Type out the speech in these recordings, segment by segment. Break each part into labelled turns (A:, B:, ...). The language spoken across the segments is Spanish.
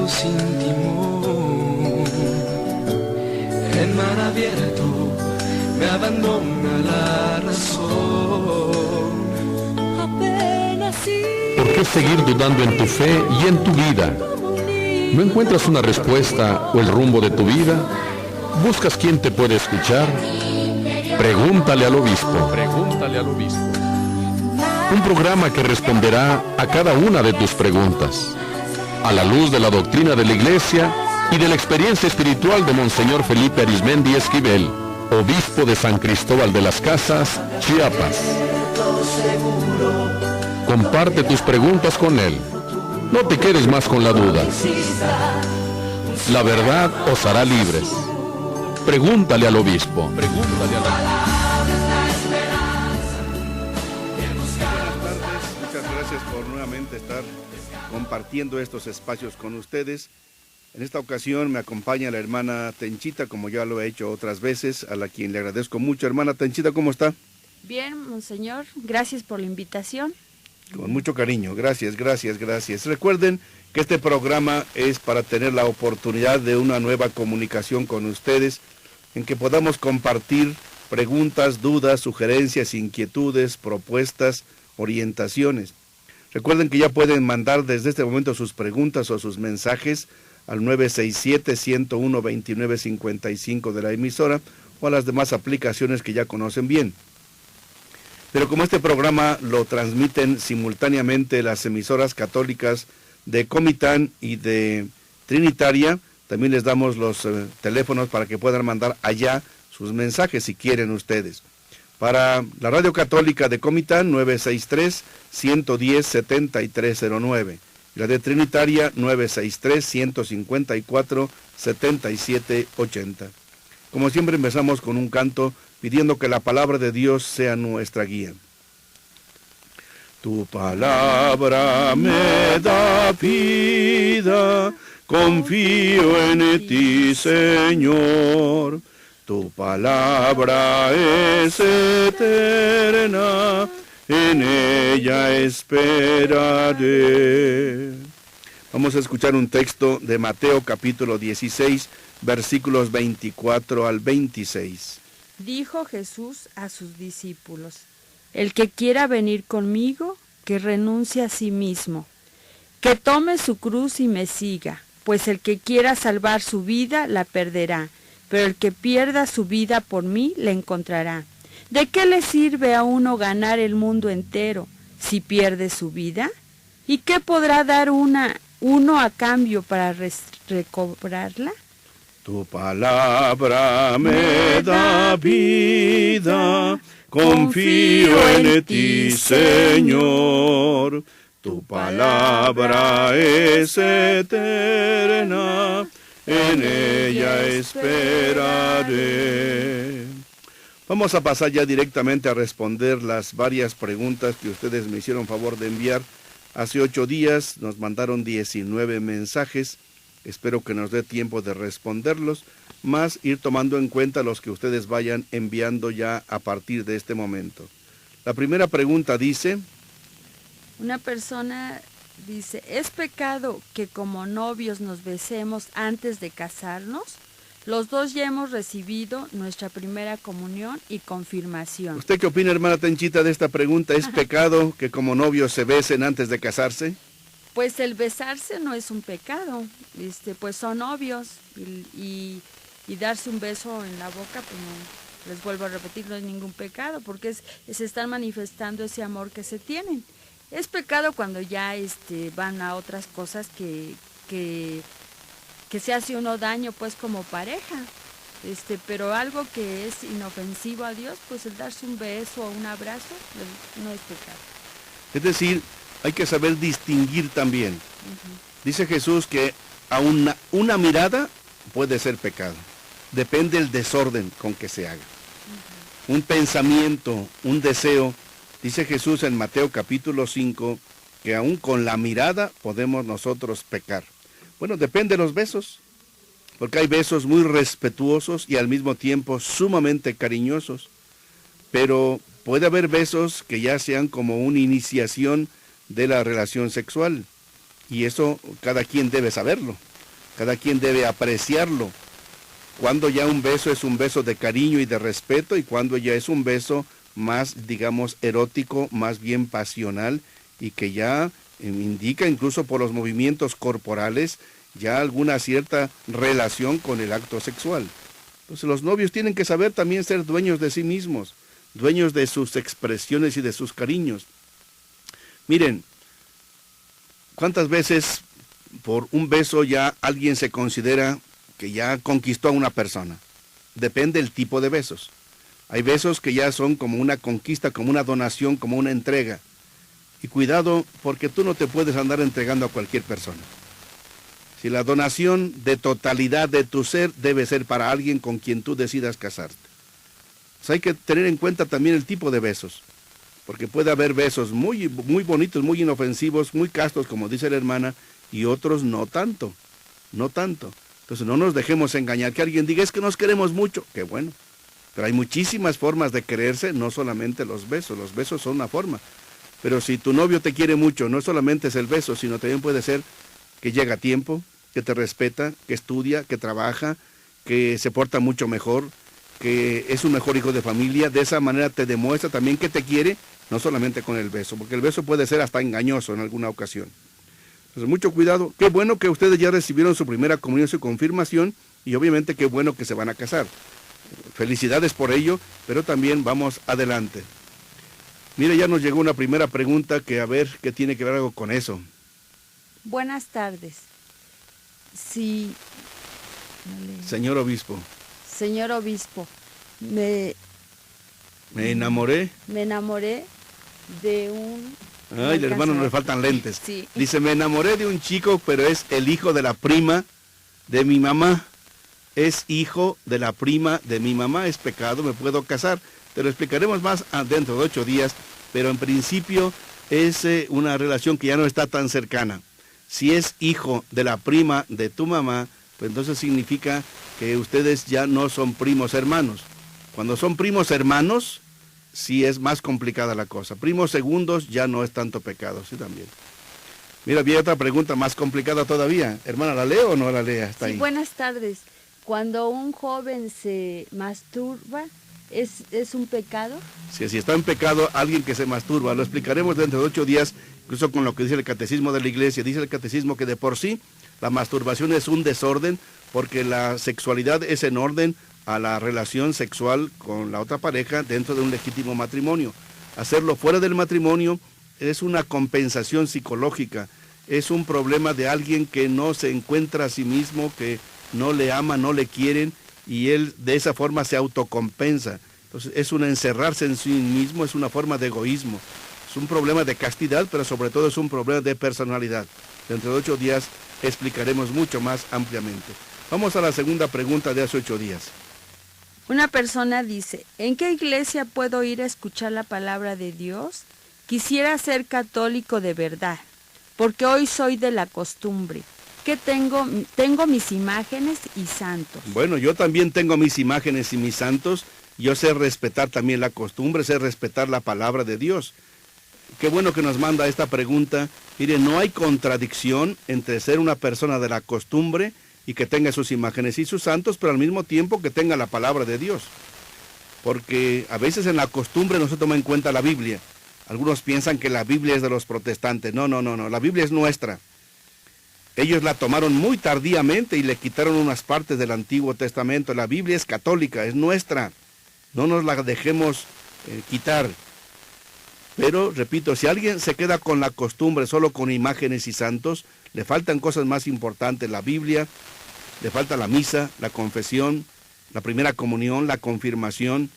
A: momentos íntimos, en mar abierto me abandona la razón. Apenas
B: ¿Por qué seguir dudando en tu fe y en tu vida? ¿No encuentras una respuesta o el rumbo de tu vida? ¿Buscas quién te puede escuchar? Pregúntale al obispo. Pregúntale al obispo. Un programa que responderá a cada una de tus preguntas, a la luz de la doctrina de la Iglesia y de la experiencia espiritual de Monseñor Felipe Arizmendi Esquivel, obispo de San Cristóbal de las Casas, Chiapas. Comparte tus preguntas con él. No te quedes más con la duda. La verdad os hará libres. Pregúntale al obispo. Pregúntale al obispo.
C: Muchas gracias por nuevamente estar compartiendo estos espacios con ustedes. En esta ocasión me acompaña la hermana Tenchita, como ya lo he hecho otras veces, a la quien le agradezco mucho. Hermana Tenchita, ¿cómo está?
D: Bien, monseñor, gracias por la invitación.
C: Con mucho cariño, gracias. Recuerden que este programa es para tener la oportunidad de una nueva comunicación con ustedes, en que podamos compartir preguntas, dudas, sugerencias, inquietudes, propuestas, orientaciones. Recuerden que ya pueden mandar desde este momento sus preguntas o sus mensajes al 967-101-2955 de la emisora o a las demás aplicaciones que ya conocen bien. Pero como este programa lo transmiten simultáneamente las emisoras católicas de Comitán y de Trinitaria, también les damos los teléfonos para que puedan mandar allá sus mensajes si quieren ustedes. Para la Radio Católica de Comitán, 963-110-7309. Y la de Trinitaria, 963-154-7780. Como siempre empezamos con un canto pidiendo que la palabra de Dios sea nuestra guía. Tu palabra me da vida, confío en ti, Señor. Tu palabra es eterna, en ella esperaré. Vamos a escuchar un texto de Mateo capítulo 16, versículos 24 al 26.
D: Dijo Jesús a sus discípulos: el que quiera venir conmigo, que renuncie a sí mismo, que tome su cruz y me siga, pues el que quiera salvar su vida la perderá, pero el que pierda su vida por mí la encontrará. ¿De qué le sirve a uno ganar el mundo entero si pierde su vida? ¿Y qué podrá dar uno a cambio para recobrarla?
C: Tu palabra me da vida, confío en ti, Señor. Tu palabra es eterna, en ella esperaré. Vamos a pasar ya directamente a responder las varias preguntas que ustedes me hicieron favor de enviar. Hace 8 días nos mandaron 19 mensajes. Espero que nos dé tiempo de responderlos, más ir tomando en cuenta los que ustedes vayan enviando ya a partir de este momento. La primera pregunta dice...
D: Una persona dice: ¿es pecado que como novios nos besemos antes de casarnos? Los dos ya hemos recibido nuestra primera comunión y confirmación.
C: ¿Usted qué opina, hermana Tenchita, de esta pregunta? ¿Es pecado que como novios se besen antes de casarse?
D: Pues el besarse no es un pecado, pues son novios y darse un beso en la boca, pues no, les vuelvo a repetir, no es ningún pecado, porque se están manifestando ese amor que se tienen. Es pecado cuando ya van a otras cosas que se hace uno daño pues como pareja, pero algo que es inofensivo a Dios, pues el darse un beso o un abrazo no es pecado.
C: Es decir, hay que saber distinguir también. Dice Jesús que a una mirada puede ser pecado. Depende del desorden con que se haga. Un pensamiento, un deseo. Dice Jesús en Mateo capítulo 5 que aún con la mirada podemos nosotros pecar. Bueno, depende de los besos. Porque hay besos muy respetuosos y al mismo tiempo sumamente cariñosos. Pero puede haber besos que ya sean como una iniciación de la relación sexual, y eso cada quien debe saberlo. Cada quien debe apreciarlo. Cuando ya un beso es un beso de cariño y de respeto, y cuando ya es un beso más, digamos, erótico, más bien pasional, y que ya indica incluso por los movimientos corporales ya alguna cierta relación con el acto sexual. Entonces los novios tienen que saber también ser dueños de sí mismos, dueños de sus expresiones y de sus cariños. Miren, ¿cuántas veces por un beso ya alguien se considera que ya conquistó a una persona? Depende del tipo de besos. Hay besos que ya son como una conquista, como una donación, como una entrega. Y cuidado, porque tú no te puedes andar entregando a cualquier persona. Si la donación de totalidad de tu ser debe ser para alguien con quien tú decidas casarte. Pues hay que tener en cuenta también el tipo de besos, porque puede haber besos muy bonitos, muy inofensivos, muy castos, como dice la hermana, y otros no tanto, no tanto. Entonces no nos dejemos engañar, que alguien diga, es que nos queremos mucho, qué bueno. Pero hay muchísimas formas de quererse, no solamente los besos son una forma. Pero si tu novio te quiere mucho, no solamente es el beso, sino también puede ser que llega a tiempo, que te respeta, que estudia, que trabaja, que se porta mucho mejor, que es un mejor hijo de familia. De esa manera te demuestra también que te quiere, no solamente con el beso, porque el beso puede ser hasta engañoso en alguna ocasión. Entonces mucho cuidado. Qué bueno que ustedes ya recibieron su primera comunión, su confirmación, y obviamente qué bueno que se van a casar. Felicidades por ello, pero también vamos adelante. Mire, ya nos llegó una primera pregunta que a ver qué tiene que ver algo con eso.
D: Buenas tardes. Sí.
C: Señor obispo.
D: Señor obispo, me
C: enamoré.
D: Me enamoré de un...
C: Ay, el hermano no le faltan lentes.
D: Sí.
C: Dice, me enamoré de un chico, pero es el hijo de la prima de mi mamá. Es hijo de la prima de mi mamá, es pecado, me puedo casar. Te lo explicaremos más dentro de 8 días, pero en principio es una relación que ya no está tan cercana. Si es hijo de la prima de tu mamá, pues entonces significa que ustedes ya no son primos hermanos. Cuando son primos hermanos, sí es más complicada la cosa. Primos segundos ya no es tanto pecado, sí también. Mira, había otra pregunta más complicada todavía. Hermana, ¿la leo o no la lea? Está
D: sí,
C: ahí.
D: Buenas tardes. Cuando un joven se masturba, ¿es un pecado?
C: Si está en pecado alguien que se masturba, lo explicaremos dentro de 8 días, incluso con lo que dice el catecismo de la iglesia. Dice el catecismo que de por sí la masturbación es un desorden, porque la sexualidad es en orden a la relación sexual con la otra pareja dentro de un legítimo matrimonio. Hacerlo fuera del matrimonio es una compensación psicológica, es un problema de alguien que no se encuentra a sí mismo, que no le ama, no le quieren, y él de esa forma se autocompensa. Entonces es un encerrarse en sí mismo, es una forma de egoísmo. Es un problema de castidad, pero sobre todo es un problema de personalidad. Dentro de 8 días explicaremos mucho más ampliamente. Vamos a la segunda pregunta de hace 8 días.
D: Una persona dice, ¿en qué iglesia puedo ir a escuchar la palabra de Dios? Quisiera ser católico de verdad, porque hoy soy de la costumbre. ¿Qué tengo? Tengo mis imágenes y santos.
C: Bueno, yo también tengo mis imágenes y mis santos. Yo sé respetar también la costumbre, sé respetar la palabra de Dios. Qué bueno que nos manda esta pregunta. Mire, no hay contradicción entre ser una persona de la costumbre y que tenga sus imágenes y sus santos, pero al mismo tiempo que tenga la palabra de Dios. Porque a veces en la costumbre no se toma en cuenta la Biblia. Algunos piensan que la Biblia es de los protestantes. No, la Biblia es nuestra. Ellos la tomaron muy tardíamente y le quitaron unas partes del Antiguo Testamento. La Biblia es católica, es nuestra. No nos la dejemos quitar. Pero, repito, si alguien se queda con la costumbre solo con imágenes y santos, le faltan cosas más importantes. La Biblia, le falta la misa, la confesión, la primera comunión, la confirmación.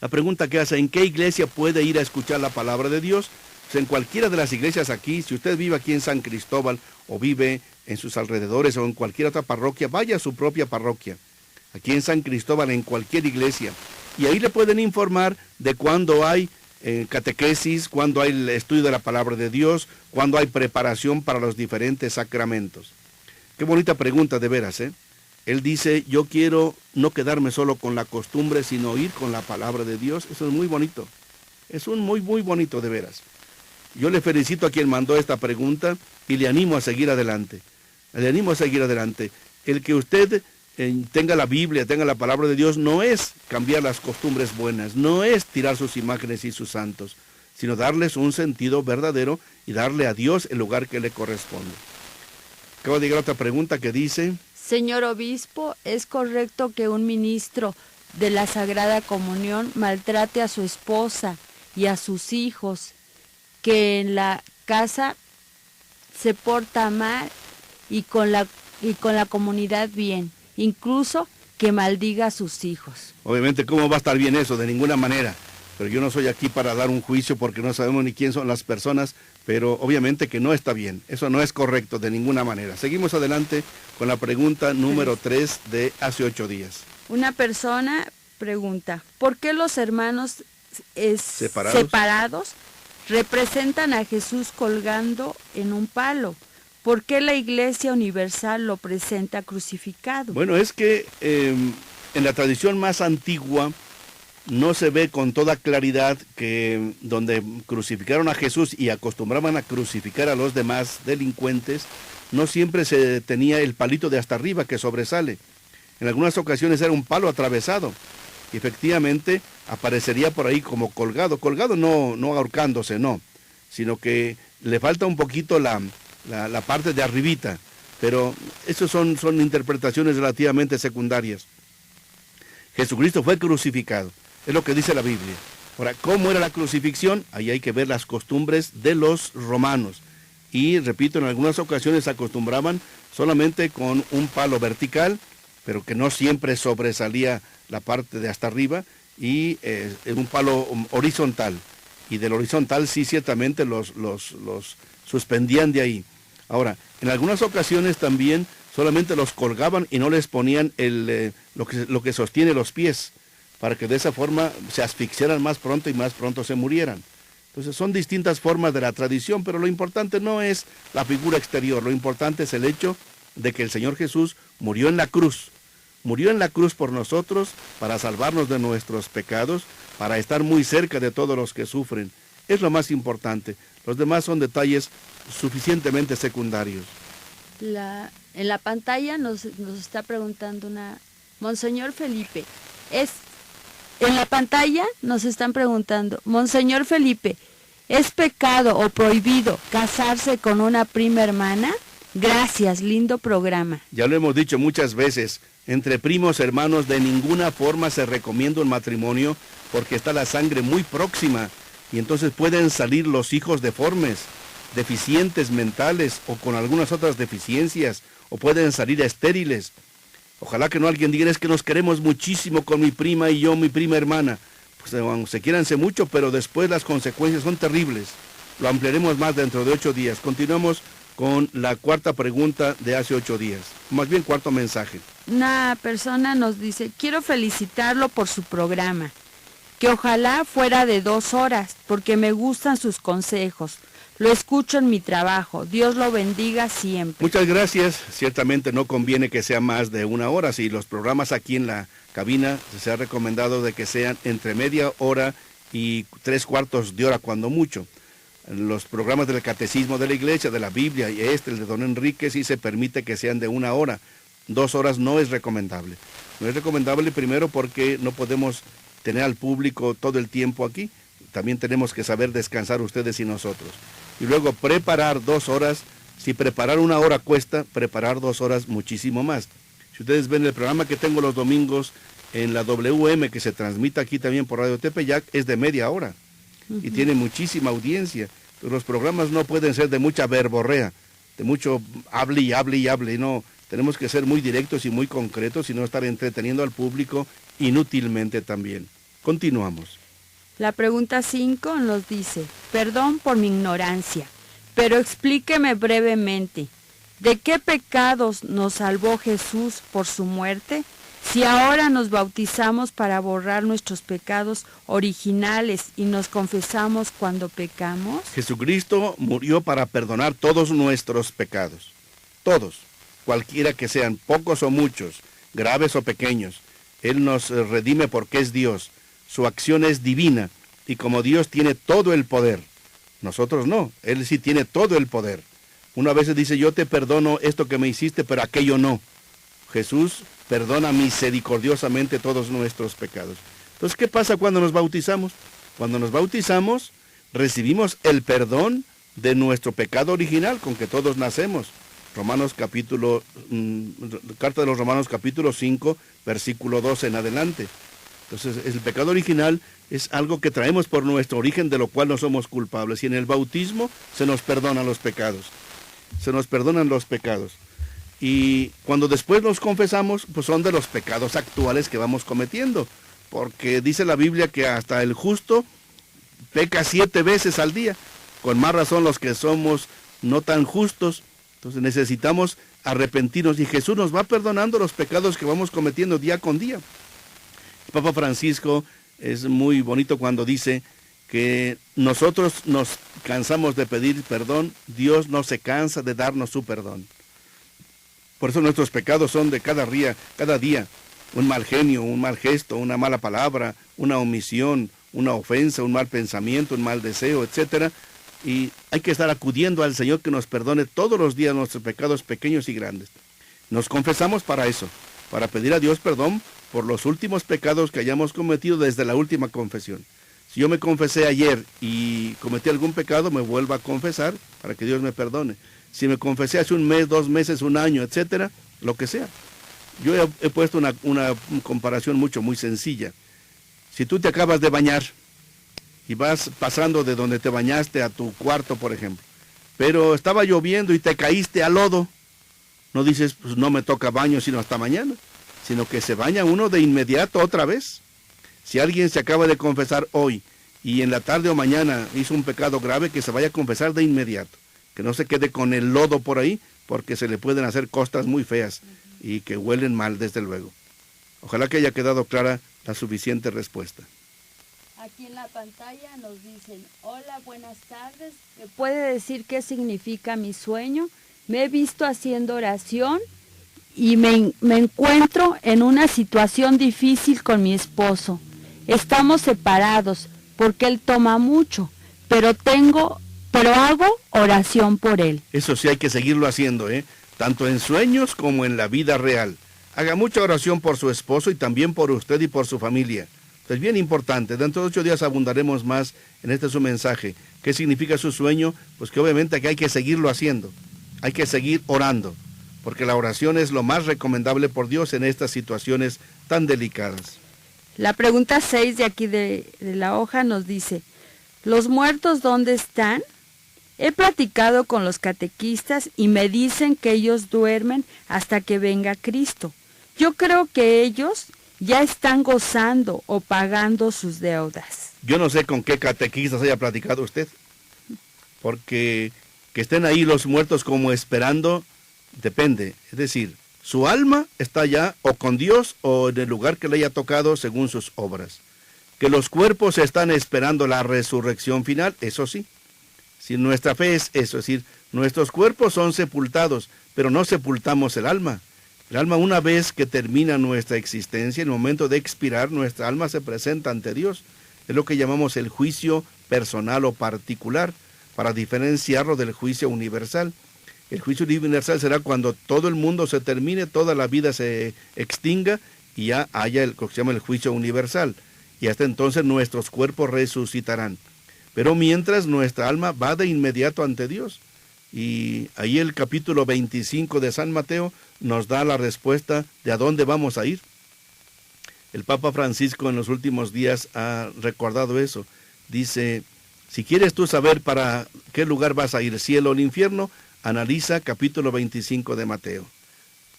C: La pregunta que hace, ¿en qué iglesia puede ir a escuchar la palabra de Dios? Pues en cualquiera de las iglesias aquí, si usted vive aquí en San Cristóbal o vive en sus alrededores o en cualquier otra parroquia, vaya a su propia parroquia. Aquí en San Cristóbal, en cualquier iglesia. Y ahí le pueden informar de cuándo hay catequesis, cuándo hay el estudio de la palabra de Dios, cuándo hay preparación para los diferentes sacramentos. Qué bonita pregunta de veras, ¿eh? Él dice, yo quiero no quedarme solo con la costumbre, sino ir con la palabra de Dios. Eso es muy bonito. Es un muy bonito de veras. Yo le felicito a quien mandó esta pregunta y le animo a seguir adelante. Le animo a seguir adelante. El que usted tenga la Biblia, tenga la palabra de Dios, no es cambiar las costumbres buenas, no es tirar sus imágenes y sus santos, sino darles un sentido verdadero y darle a Dios el lugar que le corresponde. Acabo de llegar a otra pregunta que dice:
D: Señor obispo, ¿es correcto que un ministro de la Sagrada Comunión maltrate a su esposa y a sus hijos, que en la casa se porta mal y con la comunidad bien, incluso que maldiga a sus hijos?
C: Obviamente, ¿cómo va a estar bien eso? De ninguna manera. Pero yo no soy aquí para dar un juicio porque no sabemos ni quién son las personas, pero obviamente que no está bien. Eso no es correcto de ninguna manera. Seguimos adelante con la pregunta número 3 de hace 8 días.
D: Una persona pregunta, ¿por qué los hermanos separados representan a Jesús colgando en un palo? ¿Por qué la Iglesia Universal lo presenta crucificado?
C: Bueno, es que en la tradición más antigua no se ve con toda claridad que donde crucificaron a Jesús y acostumbraban a crucificar a los demás delincuentes, no siempre se tenía el palito de hasta arriba que sobresale. En algunas ocasiones era un palo atravesado y efectivamente aparecería por ahí como colgado. Colgado no ahorcándose, no, sino que le falta un poquito la parte de arribita, pero esas son interpretaciones relativamente secundarias. Jesucristo fue crucificado, es lo que dice la Biblia. Ahora, ¿cómo era la crucifixión? Ahí hay que ver las costumbres de los romanos. Y repito, en algunas ocasiones se acostumbraban solamente con un palo vertical, pero que no siempre sobresalía la parte de hasta arriba, y un palo horizontal. Y del horizontal sí ciertamente los suspendían de ahí. Ahora, en algunas ocasiones también solamente los colgaban y no les ponían lo que sostiene los pies, para que de esa forma se asfixiaran más pronto y más pronto se murieran. Entonces son distintas formas de la tradición, pero lo importante no es la figura exterior, lo importante es el hecho de que el Señor Jesús murió en la cruz por nosotros para salvarnos de nuestros pecados, para estar muy cerca de todos los que sufren. Es lo más importante. Los demás son detalles suficientemente secundarios.
D: En la pantalla nos está preguntando Monseñor Felipe, en la pantalla nos están preguntando, Monseñor Felipe, ¿es pecado o prohibido casarse con una prima hermana? Gracias, lindo programa.
C: Ya lo hemos dicho muchas veces, entre primos hermanos de ninguna forma se recomienda un matrimonio porque está la sangre muy próxima y entonces pueden salir los hijos deformes, deficientes mentales o con algunas otras deficiencias, o pueden salir estériles. Ojalá que no alguien diga, es que nos queremos muchísimo con mi prima y yo, mi prima hermana. Pues se quiéranse mucho, pero después las consecuencias son terribles. Lo ampliaremos más dentro de 8 días. Continuamos con la cuarta pregunta de hace 8 días. Más bien cuarto mensaje.
D: Una persona nos dice, quiero felicitarlo por su programa, que ojalá fuera de 2 horas, porque me gustan sus consejos. Lo escucho en mi trabajo. Dios lo bendiga siempre.
C: Muchas gracias. Ciertamente no conviene que sea más de 1 hora. Si los programas aquí en la cabina se ha recomendado de que sean entre media hora y 3/4 de hora cuando mucho. Los programas del Catecismo de la Iglesia, de la Biblia y el de Don Enrique, sí se permite que sean de 1 hora. 2 horas no es recomendable. No es recomendable primero porque no podemos tener al público todo el tiempo aquí. También tenemos que saber descansar ustedes y nosotros. Y luego preparar 2 horas, si preparar 1 hora cuesta, preparar 2 horas muchísimo más. Si ustedes ven el programa que tengo los domingos en la WM, que se transmite aquí también por Radio Tepeyac, es de media hora. Y tiene muchísima audiencia. Pero los programas no pueden ser de mucha verborrea, de mucho hable y hable y hable. No, tenemos que ser muy directos y muy concretos y no estar entreteniendo al público inútilmente también. Continuamos.
D: La pregunta 5 nos dice, perdón por mi ignorancia, pero explíqueme brevemente, ¿de qué pecados nos salvó Jesús por su muerte? Si ahora nos bautizamos para borrar nuestros pecados originales y nos confesamos cuando pecamos.
C: Jesucristo murió para perdonar todos nuestros pecados, todos, cualquiera que sean, pocos o muchos, graves o pequeños. Él nos redime porque es Dios. Su acción es divina y como Dios tiene todo el poder, nosotros no, Él sí tiene todo el poder. Uno a veces dice, yo te perdono esto que me hiciste, pero aquello no. Jesús perdona misericordiosamente todos nuestros pecados. Entonces, ¿qué pasa cuando nos bautizamos? Cuando nos bautizamos, recibimos el perdón de nuestro pecado original con que todos nacemos. Carta de los Romanos capítulo 5, versículo 12 en adelante. Entonces, el pecado original es algo que traemos por nuestro origen, de lo cual no somos culpables. Y en el bautismo se nos perdonan los pecados. Se nos perdonan los pecados. Y cuando después nos confesamos, pues son de los pecados actuales que vamos cometiendo. Porque dice la Biblia que hasta el justo peca 7 veces al día. Con más razón los que somos no tan justos. Entonces necesitamos arrepentirnos y Jesús nos va perdonando los pecados que vamos cometiendo día con día. El Papa Francisco es muy bonito cuando dice que nosotros nos cansamos de pedir perdón, Dios no se cansa de darnos su perdón. Por eso nuestros pecados son de cada día, un mal genio, un mal gesto, una mala palabra, una omisión, una ofensa, un mal pensamiento, un mal deseo, etcétera. Y hay que estar acudiendo al Señor que nos perdone todos los días nuestros pecados pequeños y grandes. Nos confesamos para eso, para pedir a Dios perdón por los últimos pecados que hayamos cometido desde la última confesión. Si yo me confesé ayer y cometí algún pecado, me vuelvo a confesar para que Dios me perdone. Si me confesé hace un mes, 2 meses, un año, etcétera, lo que sea. Yo he puesto una comparación muy sencilla. Si tú te acabas de bañar y vas pasando de donde te bañaste a tu cuarto, por ejemplo, pero estaba lloviendo y te caíste al lodo, no dices, pues no me toca baño sino hasta mañana, sino que se baña uno de inmediato otra vez. Si alguien se acaba de confesar hoy y en la tarde o mañana hizo un pecado grave, que se vaya a confesar de inmediato, que no se quede con el lodo por ahí, porque se le pueden hacer costras muy feas y que huelen mal, desde luego. Ojalá que haya quedado clara la suficiente respuesta.
D: Aquí en la pantalla nos dicen, hola, buenas tardes. ¿Me puede decir qué significa mi sueño? Me he visto haciendo oración y me encuentro en una situación difícil con mi esposo. Estamos separados porque él toma mucho, pero hago oración por él.
C: Eso sí hay que seguirlo haciendo, tanto en sueños como en la vida real. Haga mucha oración por su esposo y también por usted y por su familia. Es bien importante. Dentro de 8 días abundaremos más en este su mensaje. ¿Qué significa su sueño? Pues que obviamente que hay que seguirlo haciendo. Hay que seguir orando, porque la oración es lo más recomendable por Dios en estas situaciones tan delicadas.
D: La pregunta 6 de aquí de la hoja nos dice, ¿los muertos dónde están? He platicado con los catequistas y me dicen que ellos duermen hasta que venga Cristo. Yo creo que ellos ya están gozando o pagando sus deudas.
C: Yo no sé con qué catequistas haya platicado usted, porque que estén ahí los muertos como esperando, depende. Es decir, su alma está ya o con Dios o en el lugar que le haya tocado según sus obras. Que los cuerpos están esperando la resurrección final, eso sí. Si nuestra fe es eso, es decir, nuestros cuerpos son sepultados, pero no sepultamos el alma. El alma, una vez que termina nuestra existencia, en el momento de expirar, nuestra alma se presenta ante Dios. Es lo que llamamos el juicio personal o particular, para diferenciarlo del juicio universal. El juicio universal será cuando todo el mundo se termine, toda la vida se extinga y ya haya lo que se llama el juicio universal. Y hasta entonces nuestros cuerpos resucitarán. Pero mientras, nuestra alma va de inmediato ante Dios. Y ahí el capítulo 25 de San Mateo nos da la respuesta de a dónde vamos a ir. El Papa Francisco en los últimos días ha recordado eso. Dice, si quieres tú saber para qué lugar vas a ir, cielo o el infierno, analiza capítulo 25 de Mateo.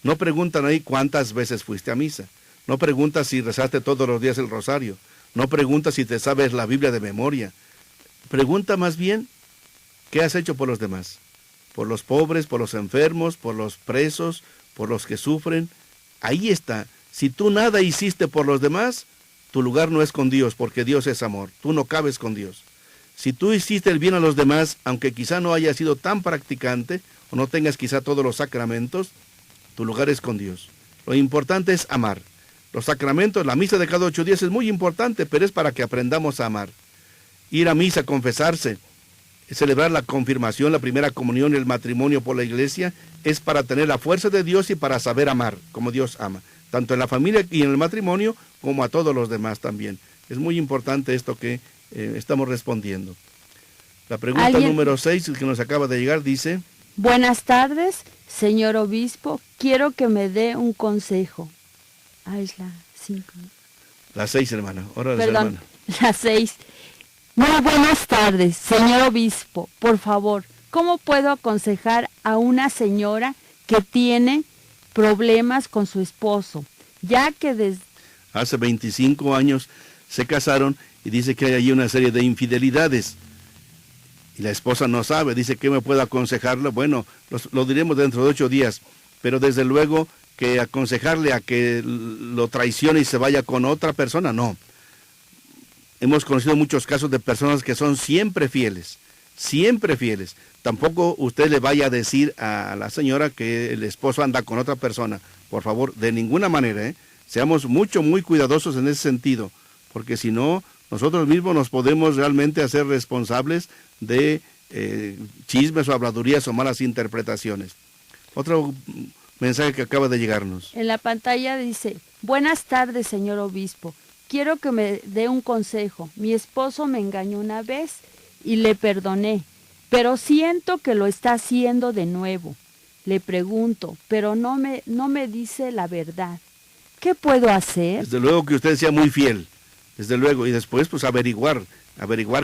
C: No preguntan ahí cuántas veces fuiste a misa. No preguntas si rezaste todos los días el rosario. No preguntas si te sabes la Biblia de memoria. Pregunta más bien, ¿qué has hecho por los demás? Por los pobres, por los enfermos, por los presos, por los que sufren. Ahí está. Si tú nada hiciste por los demás, tu lugar no es con Dios, porque Dios es amor. Tú no cabes con Dios. Si tú hiciste el bien a los demás, aunque quizá no hayas sido tan practicante, o no tengas quizá todos los sacramentos, tu lugar es con Dios. Lo importante es amar. Los sacramentos, la misa de cada 8 días es muy importante, pero es para que aprendamos a amar. Ir a misa, confesarse, celebrar la confirmación, la primera comunión y el matrimonio por la iglesia es para tener la fuerza de Dios y para saber amar como Dios ama, tanto en la familia y en el matrimonio como a todos los demás también. Es muy importante esto que estamos respondiendo. La pregunta número 6 que nos acaba de llegar dice:
D: buenas tardes, señor obispo, quiero que me dé un consejo. Es la 5.
C: La 6, hermana. Ahora
D: Perdón,
C: hermana.
D: la 6. Muy buenas tardes, señor obispo. Por favor, ¿cómo puedo aconsejar a una señora que tiene problemas con su esposo? Ya que desde
C: hace 25 años se casaron y dice que hay allí una serie de infidelidades. Y la esposa no sabe, dice que me puedo aconsejarlo. Bueno, lo diremos dentro de 8 días, pero desde luego que aconsejarle a que lo traicione y se vaya con otra persona, no. Hemos conocido muchos casos de personas que son siempre fieles, siempre fieles. Tampoco usted le vaya a decir a la señora que el esposo anda con otra persona. Por favor, de ninguna manera, Seamos muy cuidadosos en ese sentido, porque si no, nosotros mismos nos podemos realmente hacer responsables de chismes o habladurías o malas interpretaciones. Otro mensaje que acaba de llegarnos.
D: En la pantalla dice: buenas tardes, señor obispo. Quiero que me dé un consejo. Mi esposo me engañó una vez y le perdoné, pero siento que lo está haciendo de nuevo. Le pregunto, pero no me dice la verdad. ¿Qué puedo hacer?
C: Desde luego que usted sea muy fiel, desde luego, y después pues averiguar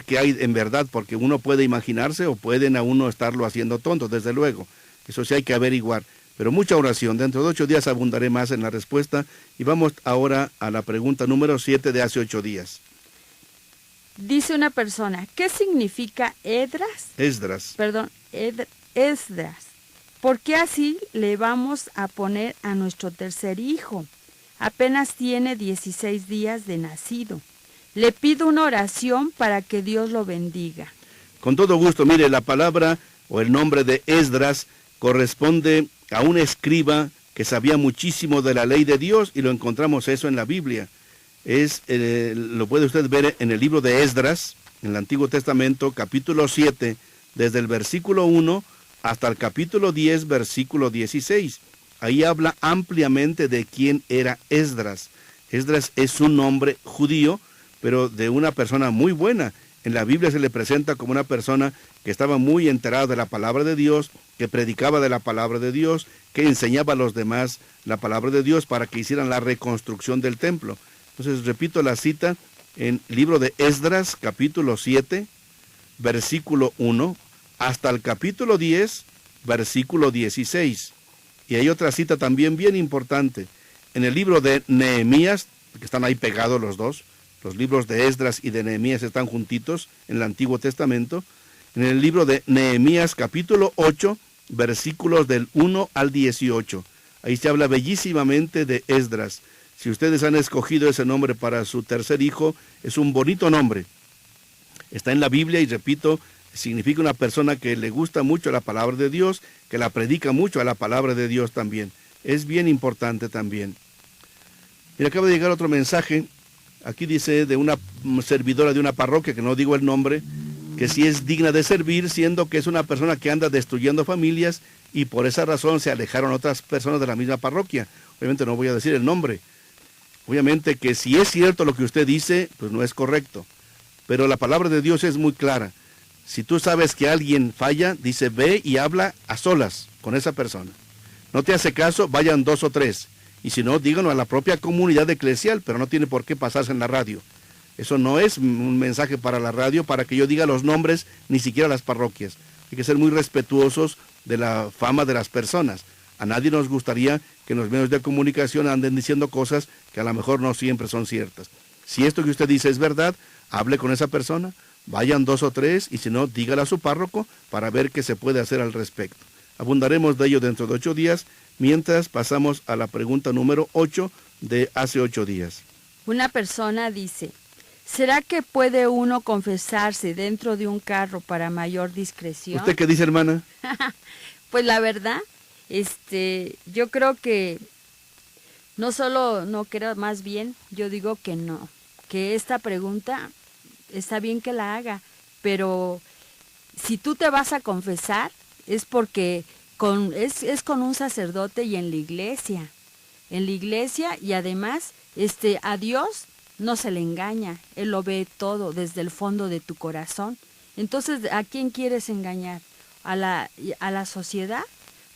C: qué hay en verdad, porque uno puede imaginarse o pueden a uno estarlo haciendo tonto, desde luego. Eso sí hay que averiguar. Pero mucha oración. Dentro de 8 días abundaré más en la respuesta. Y vamos ahora a la pregunta número 7 de hace 8 días.
D: Dice una persona: ¿qué significa Esdras?
C: Esdras.
D: Perdón, Esdras. ¿Por qué así le vamos a poner a nuestro tercer hijo? Apenas tiene 16 días de nacido. Le pido una oración para que Dios lo bendiga.
C: Con todo gusto. Mire, la palabra o el nombre de Esdras corresponde a un escriba que sabía muchísimo de la ley de Dios, y lo encontramos eso en la Biblia. Lo puede usted ver en el libro de Esdras, en el Antiguo Testamento, capítulo 7, desde el versículo 1 hasta el capítulo 10, versículo 16. Ahí habla ampliamente de quién era Esdras. Esdras es un nombre judío, pero de una persona muy buena. En la Biblia se le presenta como una persona que estaba muy enterada de la palabra de Dios, que predicaba de la palabra de Dios, que enseñaba a los demás la palabra de Dios para que hicieran la reconstrucción del templo. Entonces, repito la cita en el libro de Esdras, capítulo 7, versículo 1, hasta el capítulo 10, versículo 16. Y hay otra cita también bien importante. En el libro de Nehemías, que están ahí pegados los dos, los libros de Esdras y de Nehemías están juntitos en el Antiguo Testamento. En el libro de Nehemías, capítulo 8, versículos del 1 al 18. Ahí se habla bellísimamente de Esdras. Si ustedes han escogido ese nombre para su tercer hijo, es un bonito nombre. Está en la Biblia y, repito, significa una persona que le gusta mucho la palabra de Dios, que la predica mucho a la palabra de Dios también. Es bien importante también. Y acaba de llegar otro mensaje. Aquí dice de una servidora de una parroquia, que no digo el nombre, que sí es digna de servir, siendo que es una persona que anda destruyendo familias, y por esa razón se alejaron otras personas de la misma parroquia. Obviamente no voy a decir el nombre. Obviamente que si es cierto lo que usted dice, pues no es correcto. Pero la palabra de Dios es muy clara. Si tú sabes que alguien falla, dice, ve y habla a solas con esa persona. No te hace caso, vayan 2 o 3. Y si no, díganlo a la propia comunidad eclesial, pero no tiene por qué pasarse en la radio. Eso no es un mensaje para la radio, para que yo diga los nombres, ni siquiera las parroquias. Hay que ser muy respetuosos de la fama de las personas. A nadie nos gustaría que en los medios de comunicación anden diciendo cosas que a lo mejor no siempre son ciertas. Si esto que usted dice es verdad, hable con esa persona, vayan 2 o 3, y si no, dígale a su párroco para ver qué se puede hacer al respecto. Abundaremos de ello dentro de 8 días, mientras pasamos a la pregunta número 8 de hace 8 días.
D: Una persona dice: ¿será que puede uno confesarse dentro de un carro para mayor discreción?
C: ¿Usted qué dice, hermana?
D: Pues la verdad, yo creo que más bien, yo digo que no, que esta pregunta está bien que la haga, pero si tú te vas a confesar, es porque es con un sacerdote y en la iglesia. En la iglesia, y además, a Dios no se le engaña, Él lo ve todo desde el fondo de tu corazón. Entonces, ¿a quién quieres engañar? ¿A la sociedad?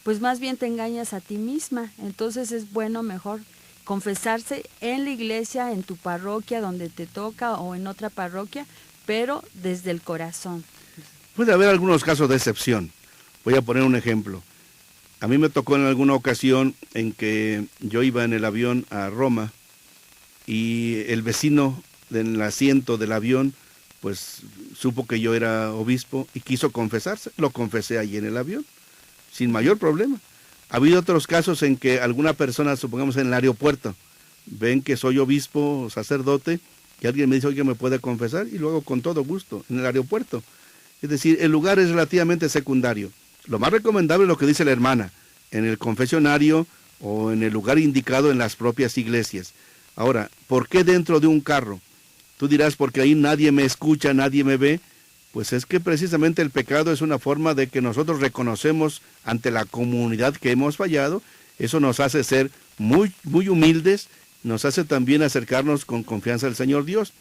D: Pues más bien te engañas a ti misma. Entonces es bueno mejor confesarse en la iglesia, en tu parroquia, donde te toca, o en otra parroquia, pero desde el corazón.
C: Puede haber algunos casos de excepción. Voy a poner un ejemplo. A mí me tocó en alguna ocasión en que yo iba en el avión a Roma y el vecino en el asiento del avión pues supo que yo era obispo y quiso confesarse. Lo confesé allí en el avión, sin mayor problema. Ha habido otros casos en que alguna persona, supongamos en el aeropuerto, ven que soy obispo o sacerdote y alguien me dice, oye, ¿me puede confesar? Y luego con todo gusto, en el aeropuerto. Es decir, el lugar es relativamente secundario. Lo más recomendable es lo que dice la hermana, en el confesionario o en el lugar indicado en las propias iglesias. Ahora, ¿por qué dentro de un carro? Tú dirás, porque ahí nadie me escucha, nadie me ve. Pues es que precisamente el pecado es una forma de que nosotros reconocemos ante la comunidad que hemos fallado. Eso nos hace ser muy, muy humildes, nos hace también acercarnos con confianza al Señor Dios.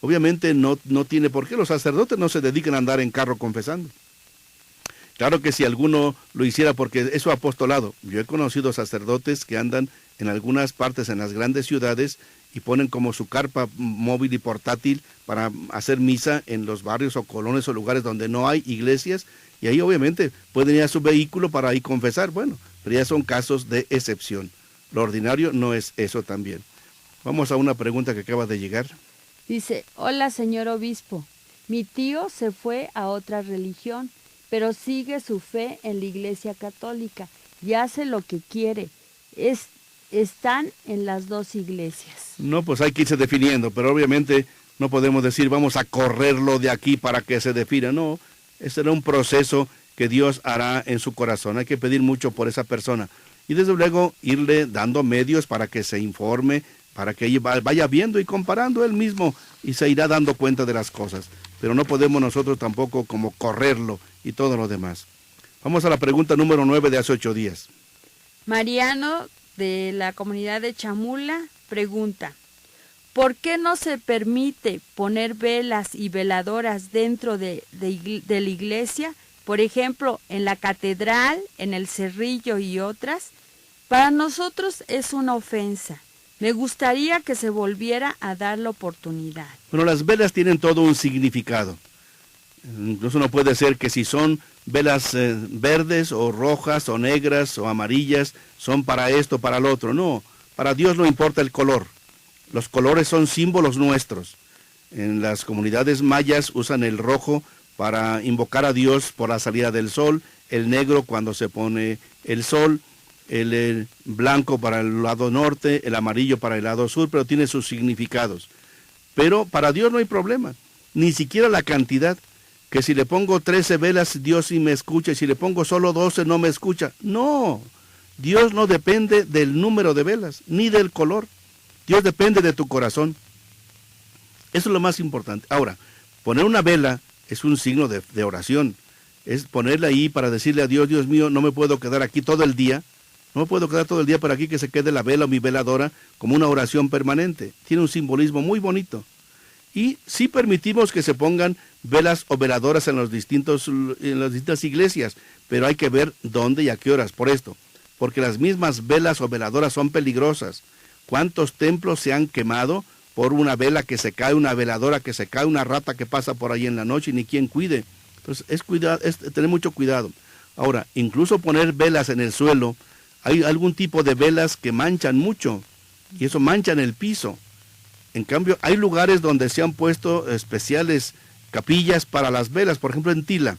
C: Obviamente no tiene por qué, los sacerdotes no se dedican a andar en carro confesando. Claro que si alguno lo hiciera, porque es su apostolado. Yo he conocido sacerdotes que andan en algunas partes, en las grandes ciudades, y ponen como su carpa móvil y portátil para hacer misa en los barrios o colonias o lugares donde no hay iglesias, y ahí obviamente pueden ir a su vehículo para ir confesar. Bueno, pero ya son casos de excepción. Lo ordinario no es eso también. Vamos a una pregunta que acaba de llegar.
D: Dice, hola señor obispo, mi tío se fue a otra religión, pero sigue su fe en la Iglesia Católica y hace lo que quiere. Están en las dos iglesias.
C: No, pues hay que irse definiendo, pero obviamente no podemos decir vamos a correrlo de aquí para que se defina. No, ese será un proceso que Dios hará en su corazón. Hay que pedir mucho por esa persona y desde luego irle dando medios para que se informe, para que vaya viendo y comparando él mismo y se irá dando cuenta de las cosas. Pero no podemos nosotros tampoco como correrlo y todo lo demás. Vamos a la pregunta número 9 de hace 8 días.
D: Mariano, de la comunidad de Chamula, pregunta, ¿por qué no se permite poner velas y veladoras dentro de la iglesia? Por ejemplo, en la catedral, en el Cerrillo y otras. Para nosotros es una ofensa. Me gustaría que se volviera a dar la oportunidad.
C: Bueno, las velas tienen todo un significado. Incluso no puede ser que si son velas verdes o rojas o negras o amarillas, son para esto, para lo otro. No, para Dios no importa el color. Los colores son símbolos nuestros. En las comunidades mayas usan el rojo para invocar a Dios por la salida del sol, el negro cuando se pone el sol, el blanco para el lado norte, el amarillo para el lado sur, pero tiene sus significados. Pero para Dios no hay problema, ni siquiera la cantidad, que si le pongo 13 velas, Dios sí me escucha, y si le pongo solo 12 no me escucha. No, Dios no depende del número de velas, ni del color. Dios depende de tu corazón. Eso es lo más importante. Ahora, poner una vela es un signo de oración. Es ponerla ahí para decirle a Dios, Dios mío, no me puedo quedar aquí todo el día. No me puedo quedar todo el día por aquí, que se quede la vela o mi veladora como una oración permanente. Tiene un simbolismo muy bonito. Y sí permitimos que se pongan velas o veladoras en las distintas iglesias, pero hay que ver dónde y a qué horas por esto. Porque las mismas velas o veladoras son peligrosas. ¿Cuántos templos se han quemado por una vela que se cae, una veladora que se cae, una rata que pasa por ahí en la noche y ni quien cuide? Entonces es tener mucho cuidado. Ahora, incluso poner velas en el suelo, hay algún tipo de velas que manchan mucho y eso manchan el piso. En cambio, hay lugares donde se han puesto especiales capillas para las velas, por ejemplo en Tila.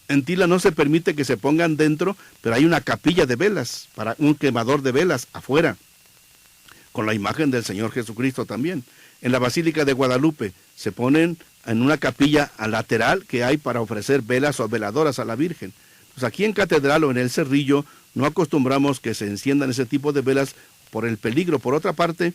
C: En Tila no se permite que se pongan dentro, pero hay una capilla de velas, para un quemador de velas afuera, con la imagen del Señor Jesucristo también. En la Basílica de Guadalupe se ponen en una capilla lateral que hay para ofrecer velas o veladoras a la Virgen. Pues aquí en Catedral o en el Cerrillo no acostumbramos que se enciendan ese tipo de velas, por el peligro. Por otra parte,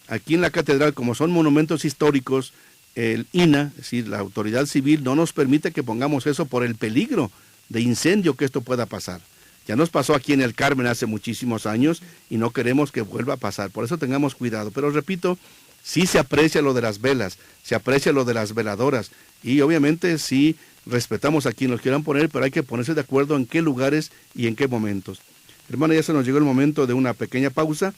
C: aquí en la catedral, como son monumentos históricos, tienen su significado. Pero para Dios no hay problema. Ni siquiera la cantidad, que si le pongo 13 velas, Dios sí me escucha, y si le pongo solo 12 no me escucha. No, Dios no depende del número de velas, ni del color. Dios depende de tu corazón. Eso es lo más importante. Ahora, poner una vela es un signo de oración. Es ponerla ahí para decirle a Dios, Dios mío, no me puedo quedar aquí todo el día. No me puedo quedar todo el día por aquí, que se quede la vela o mi veladora como una oración permanente. Tiene un simbolismo muy bonito. Y sí permitimos que se pongan velas o veladoras en las distintas iglesias, pero hay que ver dónde y a qué horas por esto. Porque las mismas velas o veladoras son peligrosas. ¿Cuántos templos se han quemado por una vela que se cae, una veladora que se cae, una rata que pasa por ahí en la noche y ni quien cuide? Entonces es cuidado, tener mucho cuidado. Ahora, incluso poner velas el INAH, es decir, la autoridad civil, no nos permite que pongamos eso por el peligro de incendio que esto pueda pasar. Ya nos pasó aquí en el Carmen hace muchísimos años y no queremos que vuelva a pasar, por eso tengamos cuidado. Pero repito, sí se aprecia lo de las velas, se aprecia lo de las veladoras y obviamente sí respetamos a quien los quieran poner, pero hay que ponerse de acuerdo en qué lugares y en qué momentos. Hermano, ya se nos llegó el momento de una pequeña pausa,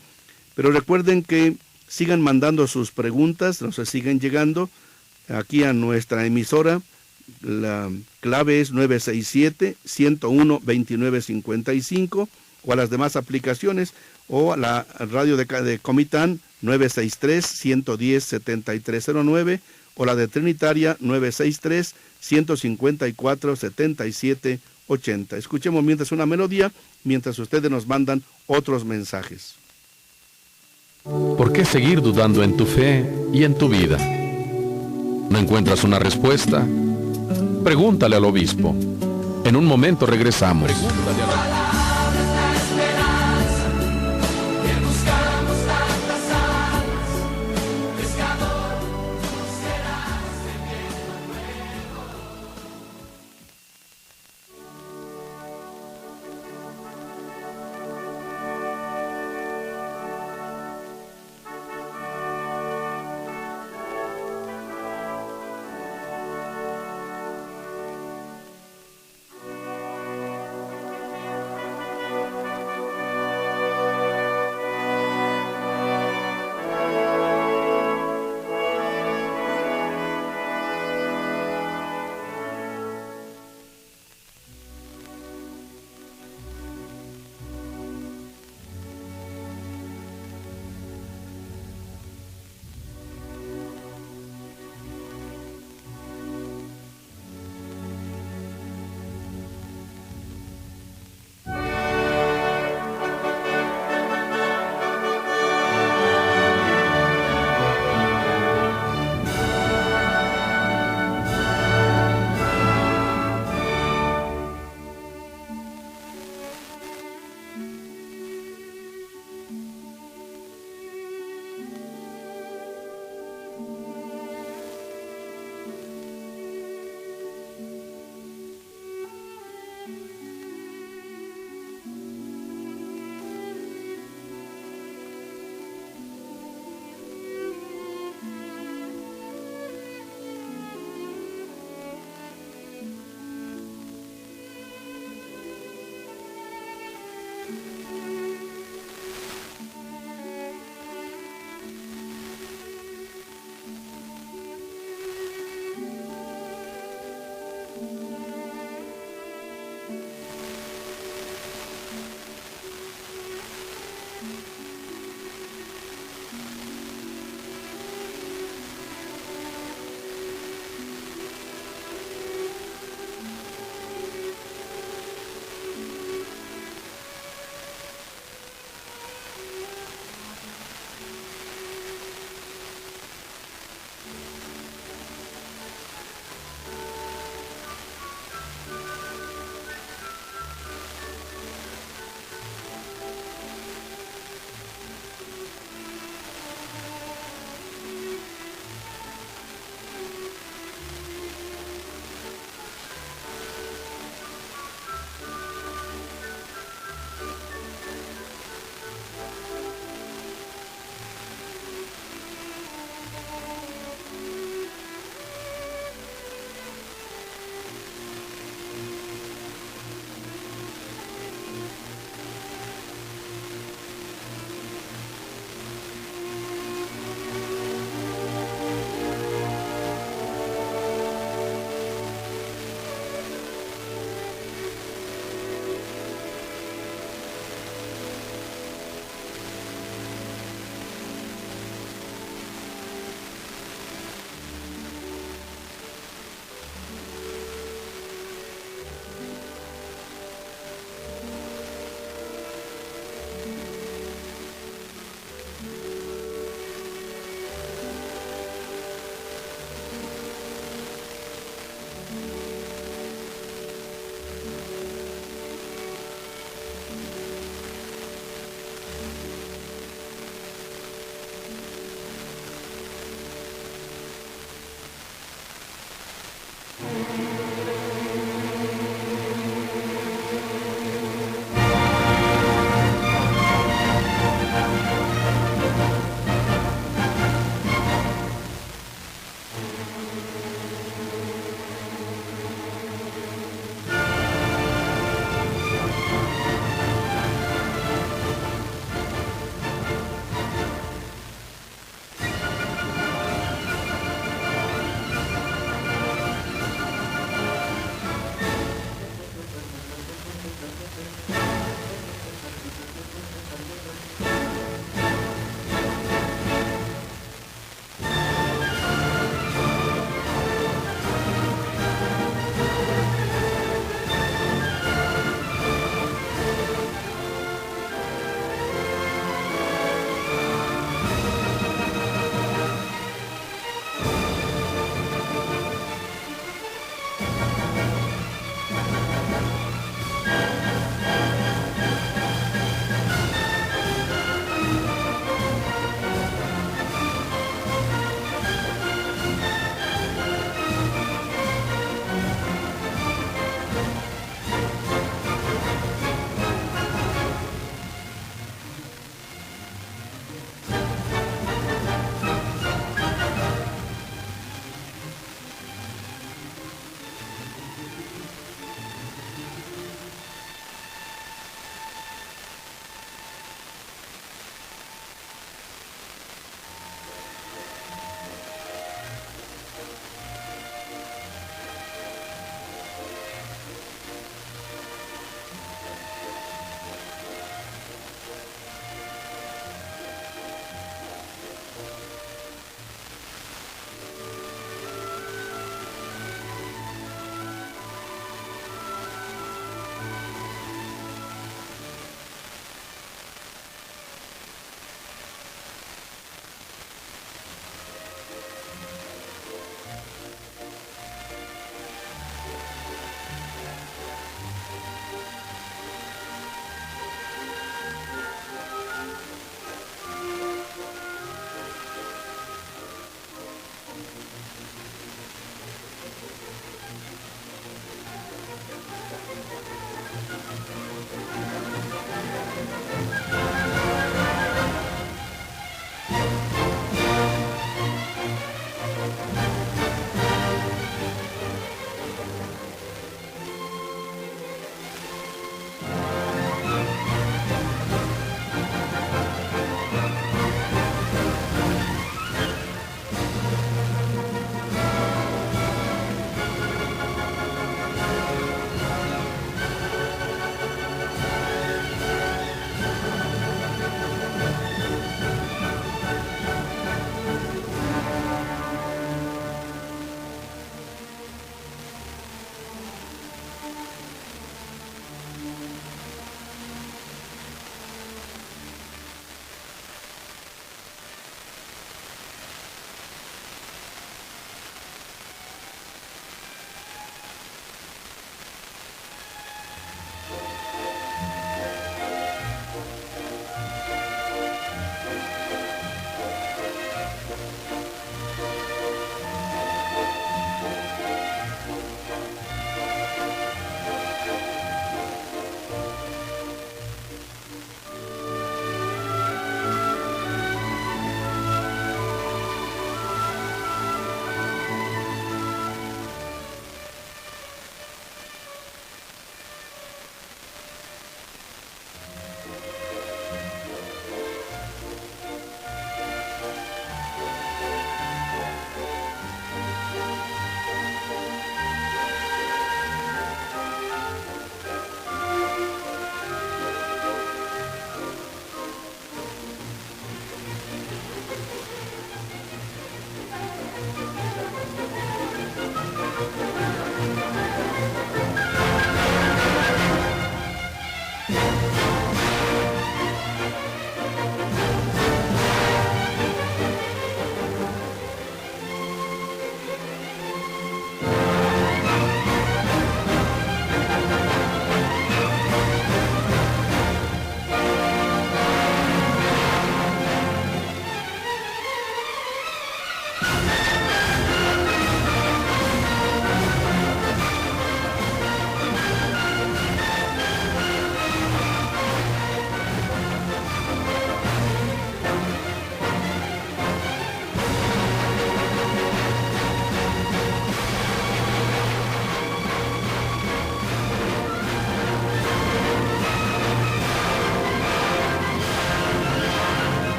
C: pero recuerden que sigan mandando sus preguntas, nos siguen llegando aquí a nuestra emisora. La clave es 967-101-2955 o a las demás aplicaciones o a la radio de Comitán 963-110-7309 o la de Trinitaria 963-154-7780. Escuchemos mientras una melodía, mientras ustedes nos mandan otros mensajes.
B: ¿Por qué seguir dudando en tu fe y en tu vida? ¿No encuentras una respuesta? Pregúntale al obispo. En un momento regresamos.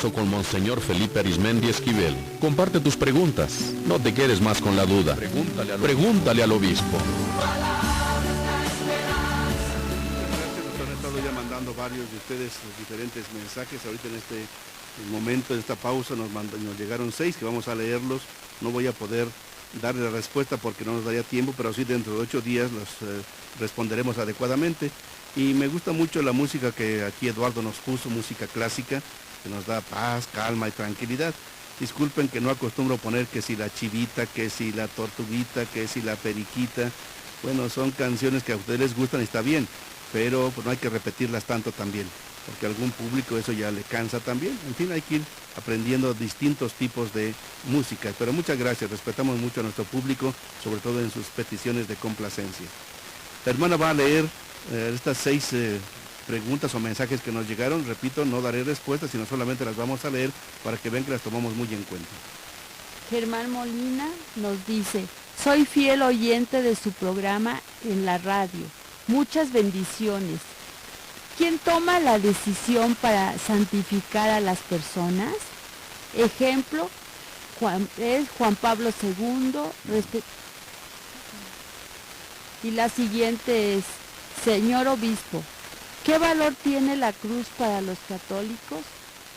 B: paso con Monseñor Felipe Arismendi Esquivel. Comparte tus preguntas, no te quedes más con la duda. Pregúntale al obispo.
C: Nos han estado ya mandando varios de ustedes diferentes mensajes. Ahorita en este momento, en esta pausa, nos llegaron 6 que vamos a leerlos. No voy a poder darle la respuesta porque no nos daría tiempo, pero sí dentro de 8 días los responderemos adecuadamente. Y me gusta mucho la música que aquí Eduardo nos puso, música clásica, que nos da paz, calma y tranquilidad. Disculpen que no acostumbro poner que si la chivita, que si la tortuguita, que si la periquita. Bueno, son canciones que a ustedes les gustan y está bien, pero pues no hay que repetirlas tanto también, porque a algún público eso ya le cansa también. En fin, hay que ir aprendiendo distintos tipos de música. Pero muchas gracias, respetamos mucho a nuestro público, sobre todo en sus peticiones de complacencia. La hermana va a leer estas 6 preguntas o mensajes que nos llegaron. Repito, no daré respuestas, sino solamente las vamos a leer para que vean que las tomamos muy en cuenta.
D: Germán Molina nos dice, soy fiel oyente de su programa en la radio. Muchas bendiciones. ¿Quién toma la decisión para santificar a las personas? Ejemplo, es Juan Pablo II. Y la siguiente es, señor obispo, ¿qué valor tiene la cruz para los católicos?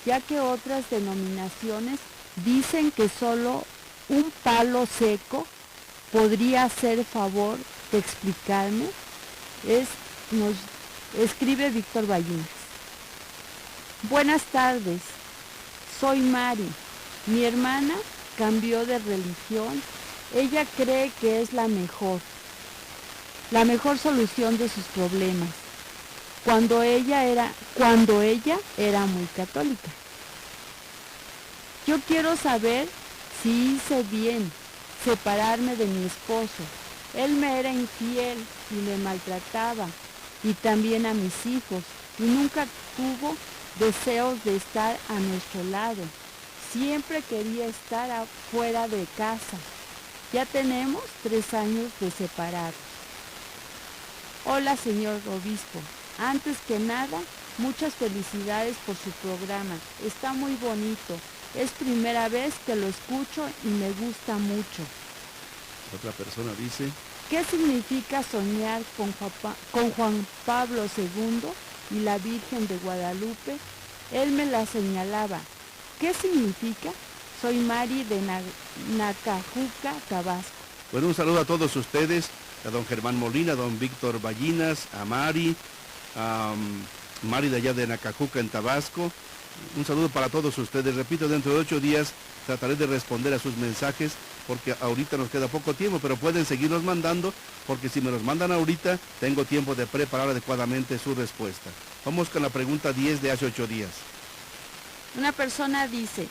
D: Ya que otras denominaciones dicen que solo un palo seco podría hacer favor de explicarme. Nos escribe Víctor Ballinas. Buenas tardes, soy Mari. Mi hermana cambió de religión. Ella cree que es la mejor solución de sus problemas, cuando ella era muy católica. Yo quiero saber si hice bien separarme de mi esposo. Él me era infiel y me maltrataba, y también a mis hijos, y nunca tuvo deseos de estar a nuestro lado. Siempre quería estar afuera de casa. Ya tenemos 3 años de separados. Hola, señor obispo. Antes que nada, muchas felicidades por su programa. Está muy bonito. Es primera vez que lo escucho y me gusta mucho.
C: Otra persona dice,
D: ¿qué significa soñar con Juan Pablo II y la Virgen de Guadalupe? Él me la señalaba. ¿Qué significa? Soy Mari de Nacajuca, Tabasco.
C: Bueno, un saludo a todos ustedes, a don Germán Molina, a don Víctor Ballinas, a Mari, Mari de allá de Nacajuca en Tabasco. Un saludo para todos ustedes. Repito, dentro de 8 días trataré de responder a sus mensajes, porque ahorita nos queda poco tiempo, pero pueden seguirlos mandando, porque si me los mandan ahorita, tengo tiempo de preparar adecuadamente su respuesta. Vamos con la pregunta 10 de hace 8 días.
D: Una persona dice,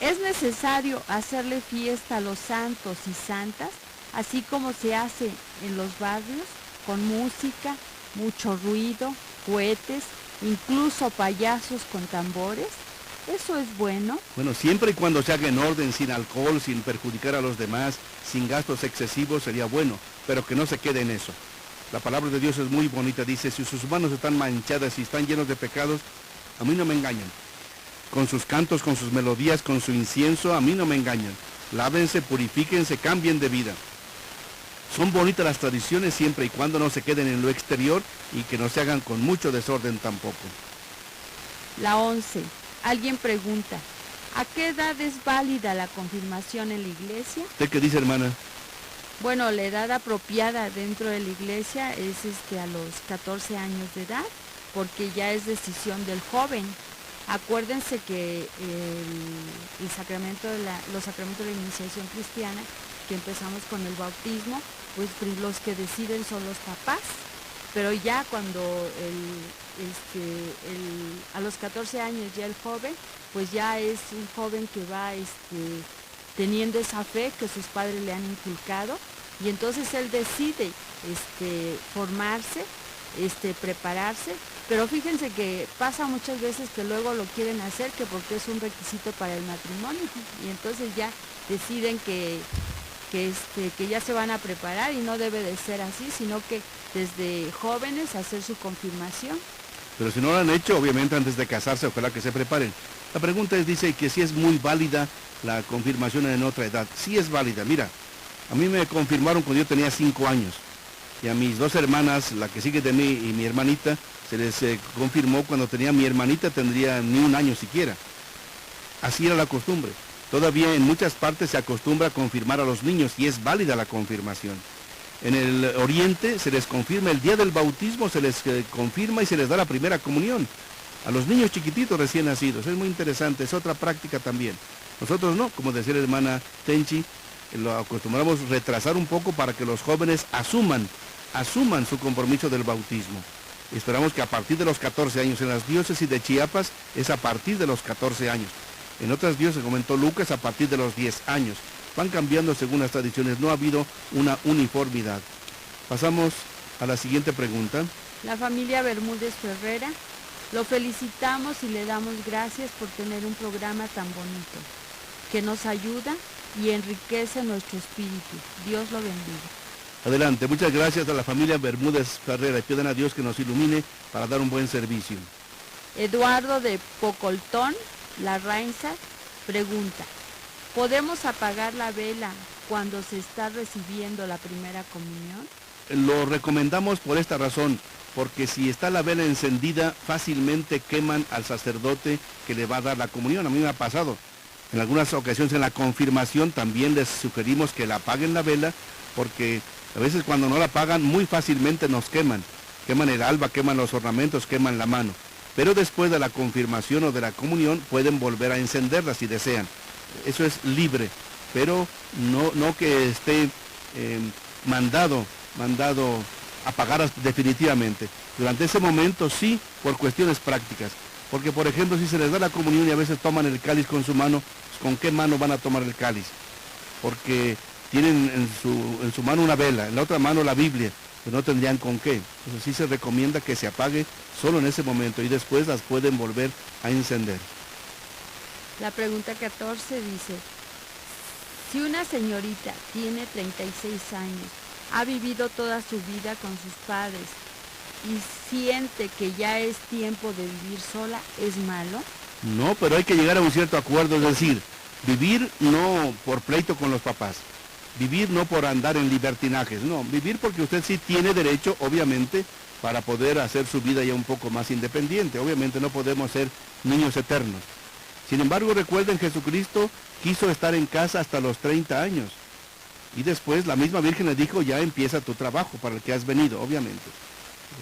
D: ¿es necesario hacerle fiesta a los santos y santas, así como se hace en los barrios, con música, mucho ruido, cohetes, incluso payasos con tambores? ¿Eso es bueno?
C: Bueno, siempre y cuando se haga en orden, sin alcohol, sin perjudicar a los demás, sin gastos excesivos, sería bueno, pero que no se quede en eso. La palabra de Dios es muy bonita, dice, si sus manos están manchadas y están llenos de pecados, a mí no me engañan. Con sus cantos, con sus melodías, con su incienso, a mí no me engañan. Lávense, purifíquense, cambien de vida. Son bonitas las tradiciones siempre y cuando no se queden en lo exterior y que no se hagan con mucho desorden tampoco.
D: La 11. Alguien pregunta, ¿a qué edad es válida la confirmación en la iglesia?
C: ¿Usted qué dice, hermana?
D: Bueno, la edad apropiada dentro de la iglesia es a los 14 años de edad, porque ya es decisión del joven. Acuérdense que los sacramentos de la iniciación cristiana, que empezamos con el bautismo, pues los que deciden son los papás, pero ya cuando a los 14 años ya el joven, pues ya es un joven que va teniendo esa fe que sus padres le han inculcado, y entonces él decide formarse, prepararse, pero fíjense que pasa muchas veces que luego lo quieren hacer que porque es un requisito para el matrimonio, y entonces ya deciden que ya se van a preparar, y no debe de ser así, sino que desde jóvenes hacer su confirmación.
C: Pero si no lo han hecho, obviamente antes de casarse, ojalá que se preparen. La pregunta es, dice que si es muy válida la confirmación en otra edad. Sí es válida, mira, a mí me confirmaron cuando yo tenía 5 años. Y a mis 2 hermanas, la que sigue de mí y mi hermanita, se les confirmó cuando mi hermanita tendría ni 1 año siquiera. Así era la costumbre. Todavía en muchas partes se acostumbra a confirmar a los niños y es válida la confirmación. En el oriente se les confirma el día del bautismo, se les confirma y se les da la primera comunión. A los niños chiquititos recién nacidos. Es muy interesante, es otra práctica también. Nosotros no, como decía la hermana Tenchi, lo acostumbramos a retrasar un poco para que los jóvenes asuman su compromiso del bautismo. Esperamos que a partir de los 14 años, en las diócesis de Chiapas es a partir de los 14 años. En otras diócesis, comentó Lucas, a partir de los 10 años. Van cambiando según las tradiciones, no ha habido una uniformidad. Pasamos a la siguiente pregunta.
D: La familia Bermúdez Ferrera, lo felicitamos y le damos gracias por tener un programa tan bonito, que nos ayuda y enriquece nuestro espíritu. Dios lo bendiga.
C: Adelante, muchas gracias a la familia Bermúdez Ferrera y pidan a Dios que nos ilumine para dar un buen servicio.
D: Eduardo de Pocoltón, La Rainza, pregunta, ¿podemos apagar la vela cuando se está recibiendo la primera comunión?
C: Lo recomendamos por esta razón, porque si está la vela encendida, fácilmente queman al sacerdote que le va a dar la comunión. A mí me ha pasado. En algunas ocasiones en la confirmación también les sugerimos que la apaguen la vela, porque a veces cuando no la apagan muy fácilmente nos queman. Queman el alba, queman los ornamentos, queman la mano. Pero después de la confirmación o de la comunión pueden volver a encenderla si desean. Eso es libre, pero no que esté mandado apagar definitivamente. Durante ese momento sí, por cuestiones prácticas. Porque, por ejemplo, si se les da la comunión y a veces toman el cáliz con su mano, pues, ¿con qué mano van a tomar el cáliz? Porque tienen en su mano una vela, en la otra mano la Biblia, pues no tendrían con qué. Entonces sí se recomienda que se apague solo en ese momento y después las pueden volver a encender.
D: La pregunta 14 dice, si una señorita tiene 36 años, ha vivido toda su vida con sus padres y siente que ya es tiempo de vivir sola, ¿es malo?
C: No, pero hay que llegar a un cierto acuerdo, es decir, vivir no por pleito con los papás, vivir no por andar en libertinajes, no, vivir porque usted sí tiene derecho, obviamente, para poder hacer su vida ya un poco más independiente. Obviamente no podemos ser niños eternos. Sin embargo, recuerden, Jesucristo quiso estar en casa hasta los 30 años. Y después la misma Virgen le dijo, ya empieza tu trabajo para el que has venido, obviamente.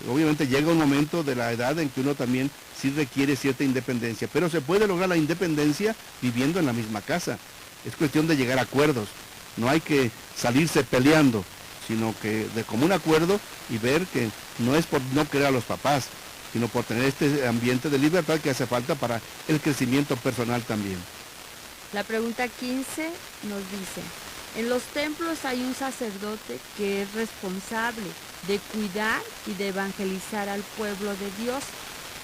C: Obviamente llega un momento de la edad en que uno también sí requiere cierta independencia, pero se puede lograr la independencia viviendo en la misma casa. Es cuestión de llegar a acuerdos. No hay que salirse peleando, sino que de común acuerdo y ver que no es por no querer a los papás, sino por tener este ambiente de libertad que hace falta para el crecimiento personal también.
D: La pregunta 15 nos dice, en los templos hay un sacerdote que es responsable de cuidar y de evangelizar al pueblo de Dios.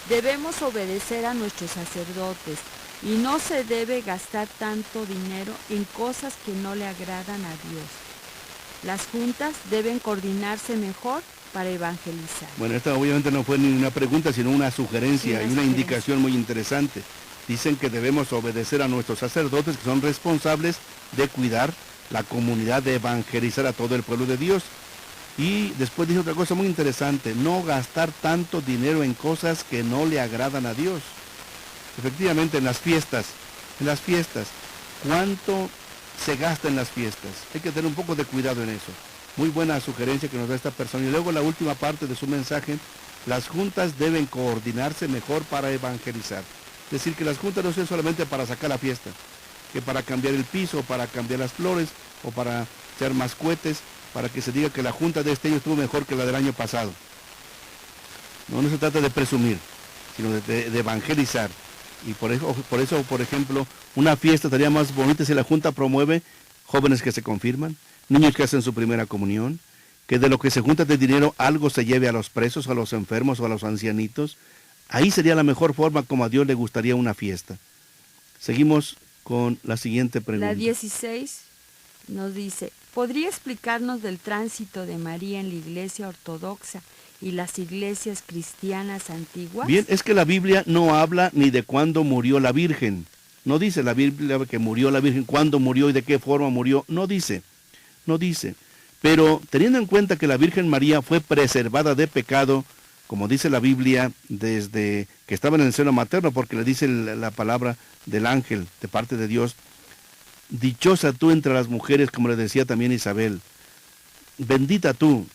D: Debemos obedecer a nuestros sacerdotes y no se debe gastar tanto dinero en cosas que no le agradan a Dios. Las juntas deben coordinarse mejor para evangelizar.
C: Bueno, esta obviamente no fue ni una pregunta, sino una sugerencia y una indicación muy interesante. Dicen que debemos obedecer a nuestros sacerdotes, que son responsables de cuidar la comunidad, de evangelizar a todo el pueblo de Dios. Y después dice otra cosa muy interesante, no gastar tanto dinero en cosas que no le agradan a Dios. Efectivamente, en las fiestas, ¿cuánto se gasta en las fiestas? Hay que tener un poco de cuidado en eso. Muy buena sugerencia que nos da esta persona. Y luego la última parte de su mensaje, las juntas deben coordinarse mejor para evangelizar. Es decir, que las juntas no sean solamente para sacar la fiesta, que para cambiar el piso, para cambiar las flores, o para hacer más cohetes, para que se diga que la junta de este año estuvo mejor que la del año pasado. No se trata de presumir, sino de evangelizar. Y por eso, por ejemplo, una fiesta estaría más bonita si la junta promueve jóvenes que se confirman, niños que hacen su primera comunión, que de lo que se junta de dinero algo se lleve a los presos, a los enfermos o a los ancianitos. Ahí sería la mejor forma como a Dios le gustaría una fiesta. Seguimos con la siguiente pregunta.
D: La 16 nos dice, ¿podría explicarnos del tránsito de María en la Iglesia Ortodoxa y las iglesias cristianas antiguas?
C: Bien, es que la Biblia no habla ni de cuándo murió la Virgen. No dice la Biblia que murió la Virgen, cuándo murió y de qué forma murió. No dice. Pero teniendo en cuenta que la Virgen María fue preservada de pecado, como dice la Biblia, desde que estaba en el seno materno, porque le dice la palabra del ángel de parte de Dios, dichosa tú entre las mujeres, como le decía también Isabel, bendita tú,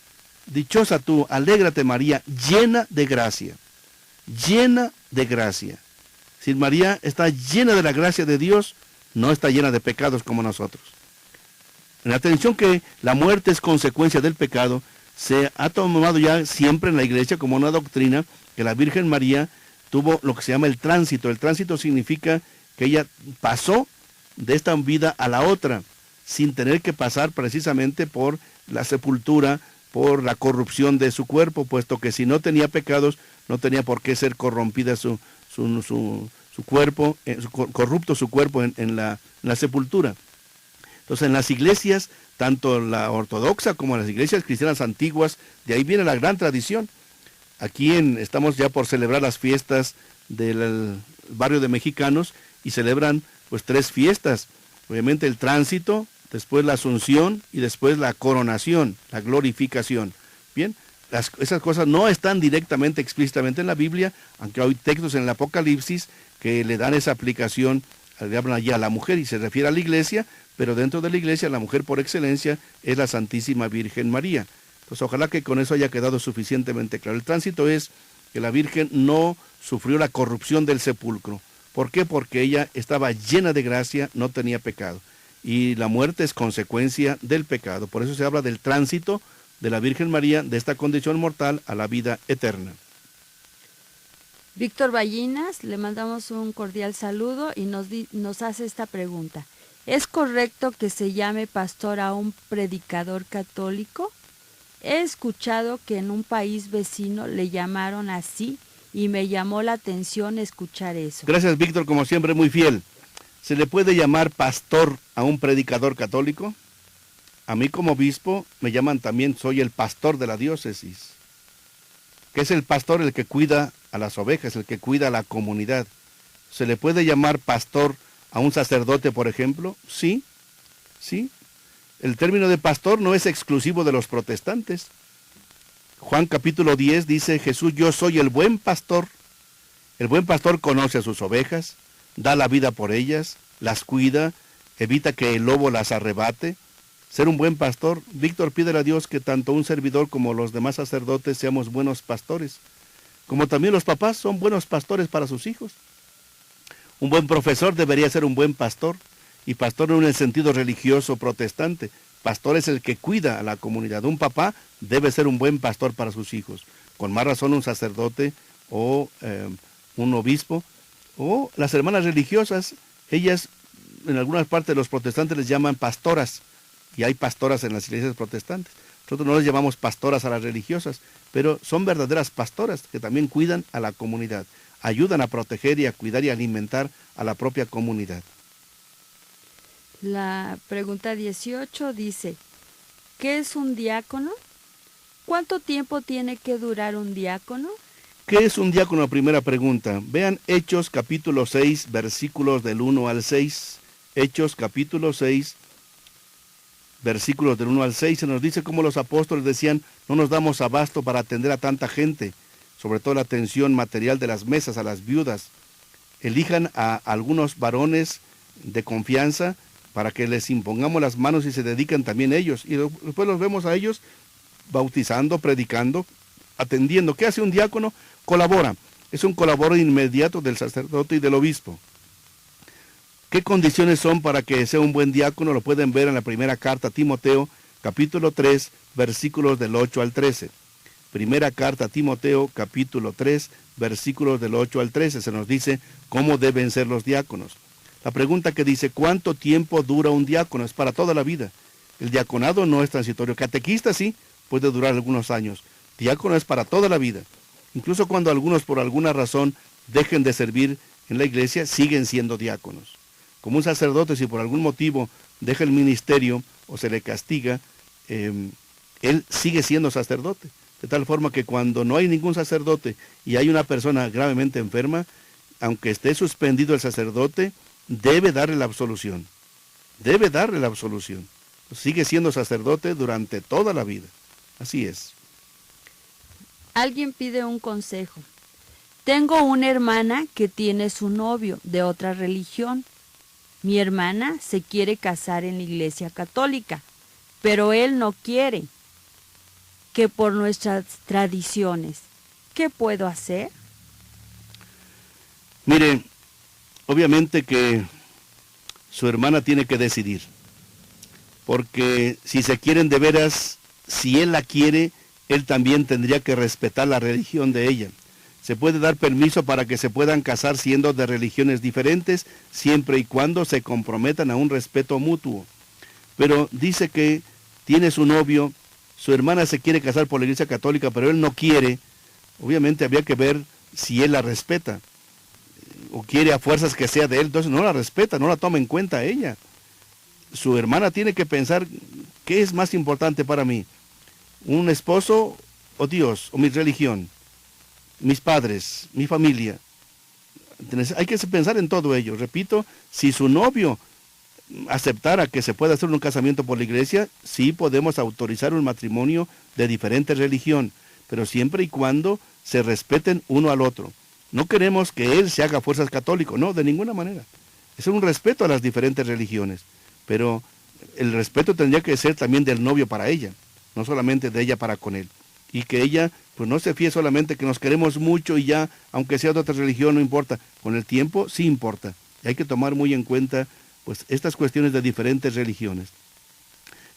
C: dichosa tú, alégrate María, llena de gracia, llena de gracia. Si María está llena de la gracia de Dios, no está llena de pecados como nosotros. En atención que la muerte es consecuencia del pecado, se ha tomado ya siempre en la iglesia como una doctrina que la Virgen María tuvo lo que se llama el tránsito. El tránsito significa que ella pasó de esta vida a la otra, sin tener que pasar precisamente por la sepultura, por la corrupción de su cuerpo, puesto que si no tenía pecados, no tenía por qué ser corrompida su cuerpo, corrupto su cuerpo en la sepultura. Entonces en las iglesias, tanto la ortodoxa como las iglesias cristianas antiguas, de ahí viene la gran tradición. Aquí estamos ya por celebrar las fiestas del barrio de mexicanos y celebran pues 3 fiestas. Obviamente el tránsito, después la asunción y después la coronación, la glorificación. Bien, esas cosas no están directamente, explícitamente en la Biblia, aunque hay textos en el Apocalipsis que le dan esa aplicación, le hablan allí a la mujer y se refiere a la iglesia, pero dentro de la iglesia la mujer por excelencia es la Santísima Virgen María. Entonces ojalá que con eso haya quedado suficientemente claro. El tránsito es que la Virgen no sufrió la corrupción del sepulcro. ¿Por qué? Porque ella estaba llena de gracia, no tenía pecado. Y la muerte es consecuencia del pecado. Por eso se habla del tránsito de la Virgen María de esta condición mortal a la vida eterna.
D: Víctor Ballinas, le mandamos un cordial saludo y nos hace esta pregunta. ¿Es correcto que se llame pastor a un predicador católico? He escuchado que en un país vecino le llamaron así y me llamó la atención escuchar eso.
C: Gracias, Víctor, como siempre muy fiel. ¿Se le puede llamar pastor a un predicador católico? A mí como obispo me llaman también, soy el pastor de la diócesis. ¿Qué es el pastor? El que cuida a las ovejas, el que cuida a la comunidad. ¿Se le puede llamar pastor a un sacerdote, por ejemplo? Sí. El término de pastor no es exclusivo de los protestantes. Juan capítulo 10 dice, Jesús, yo soy el buen pastor. El buen pastor conoce a sus ovejas, da la vida por ellas, las cuida, evita que el lobo las arrebate. Ser un buen pastor, Víctor, pídele a Dios que tanto un servidor como los demás sacerdotes seamos buenos pastores, como también los papás son buenos pastores para sus hijos. Un buen profesor debería ser un buen pastor, y pastor no en el sentido religioso protestante. Pastor es el que cuida a la comunidad. Un papá debe ser un buen pastor para sus hijos. Con más razón un sacerdote o un obispo o las hermanas religiosas. Ellas en algunas partes de los protestantes les llaman pastoras, y hay pastoras en las iglesias protestantes. Nosotros no les llamamos pastoras a las religiosas, pero son verdaderas pastoras que también cuidan a la comunidad, ayudan a proteger y a cuidar y a alimentar a la propia comunidad.
D: La pregunta 18 dice, ¿qué es un diácono? ¿Cuánto tiempo tiene que durar un diácono?
C: ¿Qué es un diácono? Primera pregunta. Vean Hechos capítulo 6, versículos del 1 al 6. Hechos capítulo 6, versículos del 1 al 6. Se nos dice cómo los apóstoles decían, no nos damos abasto para atender a tanta gente, sobre todo la atención material de las mesas a las viudas. Elijan a algunos varones de confianza para que les impongamos las manos y se dediquen también ellos. Y después los vemos a ellos bautizando, predicando, atendiendo. ¿Qué hace un diácono? Colabora. Es un colaborador inmediato del sacerdote y del obispo. ¿Qué condiciones son para que sea un buen diácono? Lo pueden ver en la primera carta a Timoteo, capítulo 3, versículos del 8 al 13. Primera carta a Timoteo, capítulo 3, versículos del 8 al 13. Se nos dice cómo deben ser los diáconos. La pregunta que dice, ¿cuánto tiempo dura un diácono? Es para toda la vida. El diaconado no es transitorio. Catequista sí, puede durar algunos años. Diácono es para toda la vida. Incluso cuando algunos por alguna razón dejen de servir en la iglesia, siguen siendo diáconos. Como un sacerdote, si por algún motivo deja el ministerio o se le castiga, él sigue siendo sacerdote. de tal forma que cuando no hay ningún sacerdote y hay una persona gravemente enferma, aunque esté suspendido el sacerdote, debe darle la absolución. Debe darle la absolución. Sigue siendo sacerdote durante toda la vida. Así es.
D: Alguien pide un consejo. Tengo una hermana que tiene su novio de otra religión. Mi hermana se quiere casar en la iglesia católica, pero él no quiere, que por nuestras tradiciones. ¿Qué puedo hacer?
C: Mire, obviamente que su hermana tiene que decidir, porque si se quieren de veras, si él la quiere, él también tendría que respetar la religión de ella. Se puede dar permiso para que se puedan casar siendo de religiones diferentes, siempre y cuando se comprometan a un respeto mutuo. Pero dice que tiene su novio, su hermana se quiere casar por la iglesia católica, pero él no quiere. Obviamente habría que ver si él la respeta, o quiere a fuerzas que sea de él, entonces no la respeta, no la toma en cuenta a ella. Su hermana tiene que pensar, ¿qué es más importante para mí? ¿Un esposo o Dios o mi religión? Mis padres, mi familia. Hay que pensar en todo ello. Repito, si su novio aceptara que se pueda hacer un casamiento por la iglesia, sí podemos autorizar un matrimonio de diferente religión, pero siempre y cuando se respeten uno al otro. No queremos que él se haga fuerzas católico, no, de ninguna manera. Es un respeto a las diferentes religiones, pero el respeto tendría que ser también del novio para ella, no solamente de ella para con él. Y que ella pues no se fíe solamente que nos queremos mucho y ya, aunque sea de otra religión, no importa. Con el tiempo sí importa. Y hay que tomar muy en cuenta pues estas cuestiones de diferentes religiones.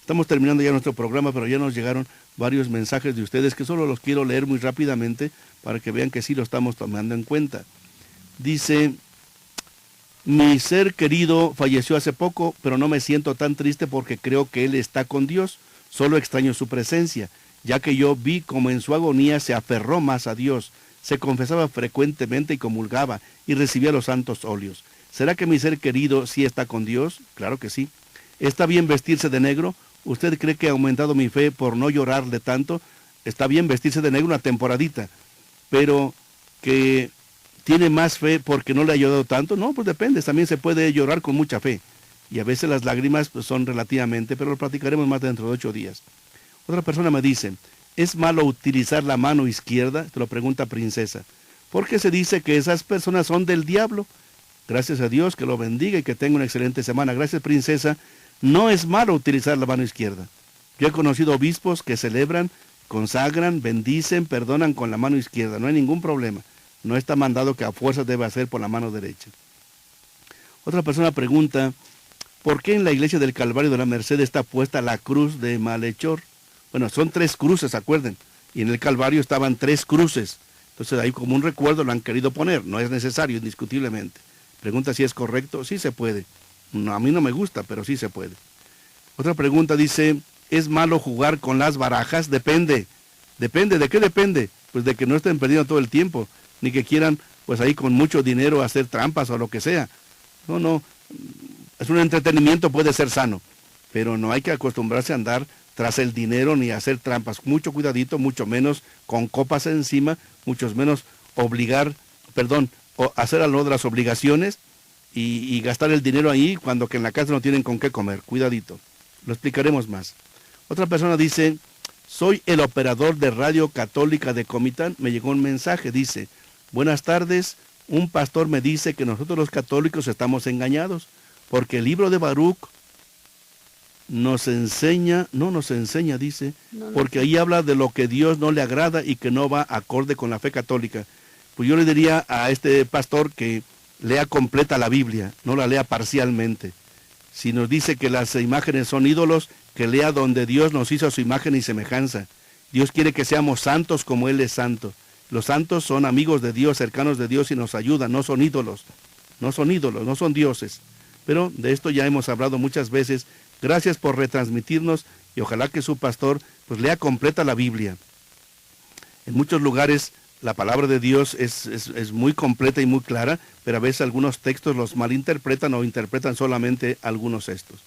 C: Estamos terminando ya nuestro programa, pero ya nos llegaron varios mensajes de ustedes que solo los quiero leer muy rápidamente para que vean que sí lo estamos tomando en cuenta. Dice: mi ser querido falleció hace poco, pero no me siento tan triste porque creo que él está con Dios. Solo extraño su presencia, ya que yo vi como en su agonía se aferró más a Dios, se confesaba frecuentemente y comulgaba, y recibía los santos óleos. ¿Será que mi ser querido sí está con Dios? Claro que sí. ¿Está bien vestirse de negro? ¿Usted cree que ha aumentado mi fe por no llorarle tanto? Está bien vestirse de negro una temporadita, pero que tiene más fe porque no le ha ayudado tanto. No, pues depende, también se puede llorar con mucha fe. Y a veces las lágrimas pues, son relativamente, pero lo platicaremos más dentro de 8 días. Otra persona me dice: ¿es malo utilizar la mano izquierda? Te lo pregunta Princesa. Porque se dice que esas personas son del diablo. Gracias a Dios, que lo bendiga y que tenga una excelente semana. Gracias, Princesa. No es malo utilizar la mano izquierda. Yo he conocido obispos que celebran, consagran, bendicen, perdonan con la mano izquierda. No hay ningún problema. No está mandado que a fuerza debe hacer por la mano derecha. Otra persona pregunta: ¿por qué en la iglesia del Calvario de la Merced está puesta la cruz de malhechor? Bueno, son 3 cruces, acuerden. Y en el Calvario estaban 3 cruces. Entonces ahí como un recuerdo lo han querido poner. No es necesario, indiscutiblemente. Pregunta si es correcto. Sí se puede. No, a mí no me gusta, pero sí se puede. Otra pregunta dice: ¿es malo jugar con las barajas? Depende. ¿Depende? ¿De qué depende? Pues de que no estén perdiendo todo el tiempo. Ni que quieran, pues ahí con mucho dinero hacer trampas o lo que sea. No. Es un entretenimiento, puede ser sano. Pero no hay que acostumbrarse a andar tras el dinero ni hacer trampas. Mucho cuidadito, mucho menos con copas encima, mucho menos hacer a lo de las obligaciones y gastar el dinero ahí cuando que en la casa no tienen con qué comer. Cuidadito. Lo explicaremos más. Otra persona dice: soy el operador de Radio Católica de Comitán. Me llegó un mensaje, dice: buenas tardes, un pastor me dice que nosotros los católicos estamos engañados, porque el libro de Baruch nos enseña, dice, porque ahí habla de lo que Dios no le agrada y que no va acorde con la fe católica. Pues yo le diría a este pastor que lea completa la Biblia, no la lea parcialmente. Si nos dice que las imágenes son ídolos, que lea donde Dios nos hizo a su imagen y semejanza. Dios quiere que seamos santos como Él es santo. Los santos son amigos de Dios, cercanos de Dios y nos ayudan, no son ídolos, no son dioses. Pero de esto ya hemos hablado muchas veces. Gracias por retransmitirnos y ojalá que su pastor pues lea completa la Biblia. En muchos lugares la palabra de Dios es muy completa y muy clara, pero a veces algunos textos los malinterpretan o interpretan solamente algunos textos.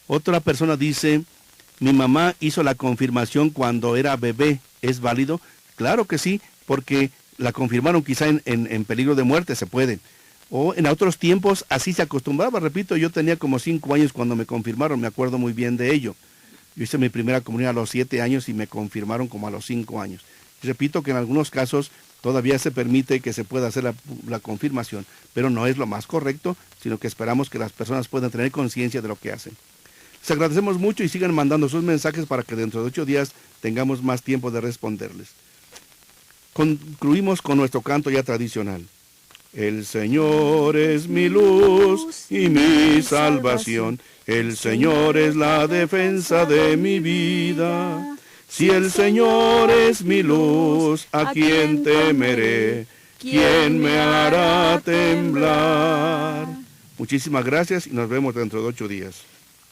C: Otra persona dice: mi mamá hizo la confirmación cuando era bebé ¿Es válido? Claro que sí, porque la confirmaron quizá en peligro de muerte, se puede. O en otros tiempos así se acostumbraba, repito, yo tenía como 5 años cuando me confirmaron, me acuerdo muy bien de ello. Yo hice mi primera comunión a los 7 años y me confirmaron como a los 5 años. Y repito que en algunos casos todavía se permite que se pueda hacer la confirmación, pero no es lo más correcto, sino que esperamos que las personas puedan tener conciencia de lo que hacen. Les agradecemos mucho y sigan mandando sus mensajes para que dentro de 8 días tengamos más tiempo de responderles. Concluimos con nuestro canto ya tradicional. El Señor es mi luz y mi salvación. El Señor es la defensa de mi vida. Si el Señor es mi luz, ¿a quién temeré? ¿Quién me hará temblar? Muchísimas gracias y nos vemos dentro de 8 días.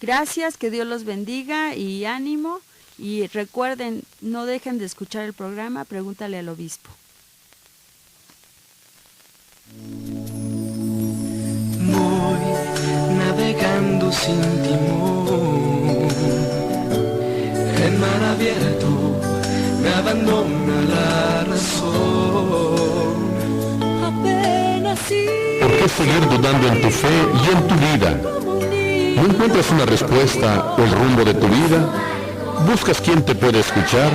D: Gracias, que Dios los bendiga y ánimo. Y recuerden, no dejen de escuchar el programa Pregúntale al Obispo.
A: Voy navegando sin timón, en mar abierto me abandona la razón. Apenas si
B: ¿Por qué seguir dudando en tu fe y en tu vida? ¿No encuentras una respuesta o el rumbo de tu vida? ¿Buscas quién te puede escuchar?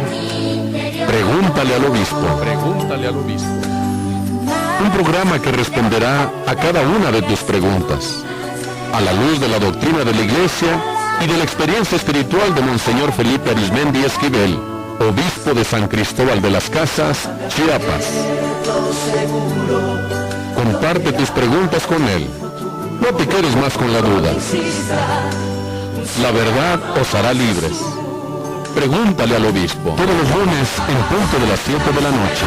B: Pregúntale al obispo.
E: Pregúntale al obispo.
B: Un programa que responderá a cada una de tus preguntas, a la luz de la doctrina de la Iglesia y de la experiencia espiritual de Monseñor Felipe Arizmendi Esquivel, obispo de San Cristóbal de las Casas, Chiapas. Comparte tus preguntas con él. No te quedes más con la duda. La verdad os hará libres. Pregúntale al obispo. Todos los lunes en punto de las 7 de la noche.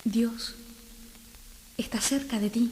F: Dios está cerca de ti.